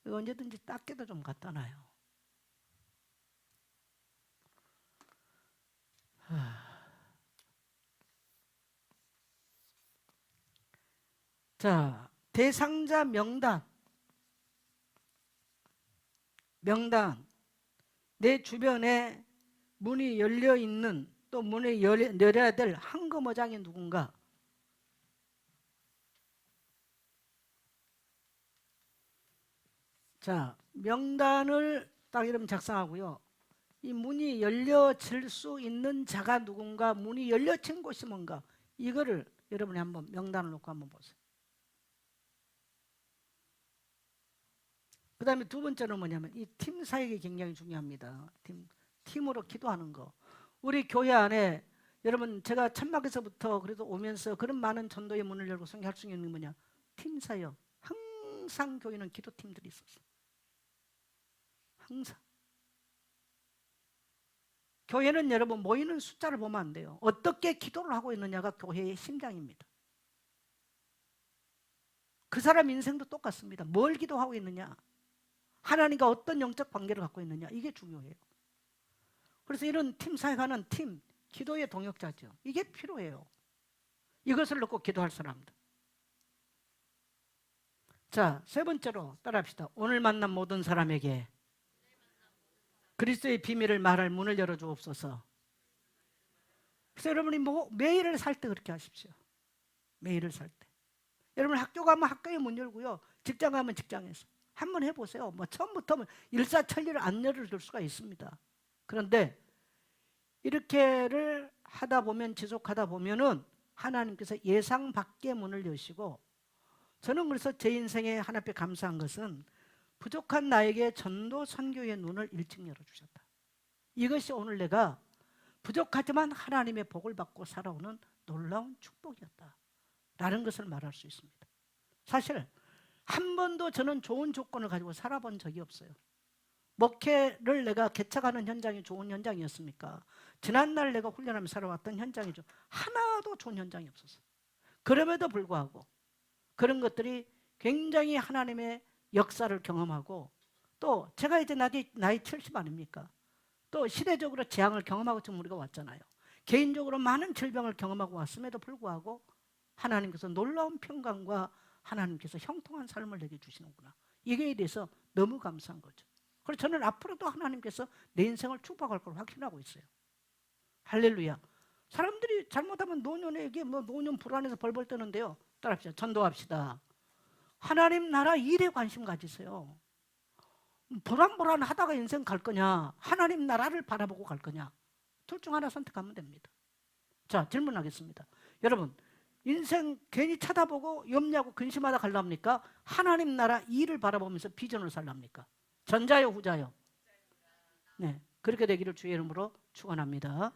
이거 언제든지 닦게도 좀 갖다 놔요. 자, 대상자 명단. 내 주변에 문이 열려 있는, 또 문이 열려야 될 한거머장이 누군가. 자, 명단을 딱 이름 작성하고요. 이 문이 열려질 수 있는 자가 누군가, 문이 열려진 곳이 뭔가, 이거를 여러분이 한번 명단을 놓고 한번 보세요. 그 다음에 두 번째는 뭐냐면 이 팀 사역이 굉장히 중요합니다. 팀으로 기도하는 거. 우리 교회 안에 여러분, 제가 천막에서부터 그래도 오면서 그런 많은 전도의 문을 열고 성교할 수 있는 게 뭐냐, 팀 사역. 항상 교회는 기도팀들이 있었어. 항상. 교회는 여러분 모이는 숫자를 보면 안 돼요. 어떻게 기도를 하고 있느냐가 교회의 심장입니다. 그 사람 인생도 똑같습니다. 뭘 기도하고 있느냐, 하나님과 어떤 영적 관계를 갖고 있느냐, 이게 중요해요. 그래서 이런 팀 사역하는 팀, 기도의 동역자죠. 이게 필요해요. 이것을 놓고 기도할 사람들. 자, 세 번째로 따라합시다. 오늘 만난 모든 사람에게 그리스도의 비밀을 말할 문을 열어주옵소서. 그래서 여러분이 매일을 살 때 그렇게 하십시오. 매일을 살 때. 여러분 학교 가면 학교에 문 열고요. 직장 가면 직장에서. 한번 해보세요. 처음부터 일사천리를 안 열어둘 수가 있습니다. 그런데 이렇게를 하다 보면, 지속하다 보면은 하나님께서 예상 밖의 문을 여시고, 저는 그래서 제 인생에 하나님께 감사한 것은 부족한 나에게 전도 선교의 눈을 일찍 열어주셨다. 이것이 오늘 내가 부족하지만 하나님의 복을 받고 살아오는 놀라운 축복이었다 라는 것을 말할 수 있습니다. 사실 한 번도 저는 좋은 조건을 가지고 살아본 적이 없어요. 목회를 내가 개척하는 현장이 좋은 현장이었습니까? 지난날 내가 훈련하며 살아왔던 현장이죠. 하나도 좋은 현장이 없었어요. 그럼에도 불구하고 그런 것들이 굉장히 하나님의 역사를 경험하고, 또 제가 이제 나이 70 아닙니까? 또 시대적으로 재앙을 경험하고 지금 우리가 왔잖아요. 개인적으로 많은 질병을 경험하고 왔음에도 불구하고 하나님께서 놀라운 평강과 하나님께서 형통한 삶을 내게 주시는구나. 이거에 대해서 너무 감사한 거죠. 그래서 저는 앞으로도 하나님께서 내 인생을 축복할 걸 확신하고 있어요. 할렐루야. 사람들이 잘못하면 노년에게 노년 불안해서 벌벌 떠는데요. 따라합시다. 전도합시다. 하나님 나라 일에 관심 가지세요. 불안불안하다가 인생 갈 거냐, 하나님 나라를 바라보고 갈 거냐, 둘 중 하나 선택하면 됩니다. 자, 질문하겠습니다. 여러분, 인생 괜히 쳐다보고 염려하고 근심하다 갈랍니까? 하나님 나라 일을 바라보면서 비전을 살랍니까? 전자요, 후자요? 네, 그렇게 되기를 주의 이름으로 축원합니다.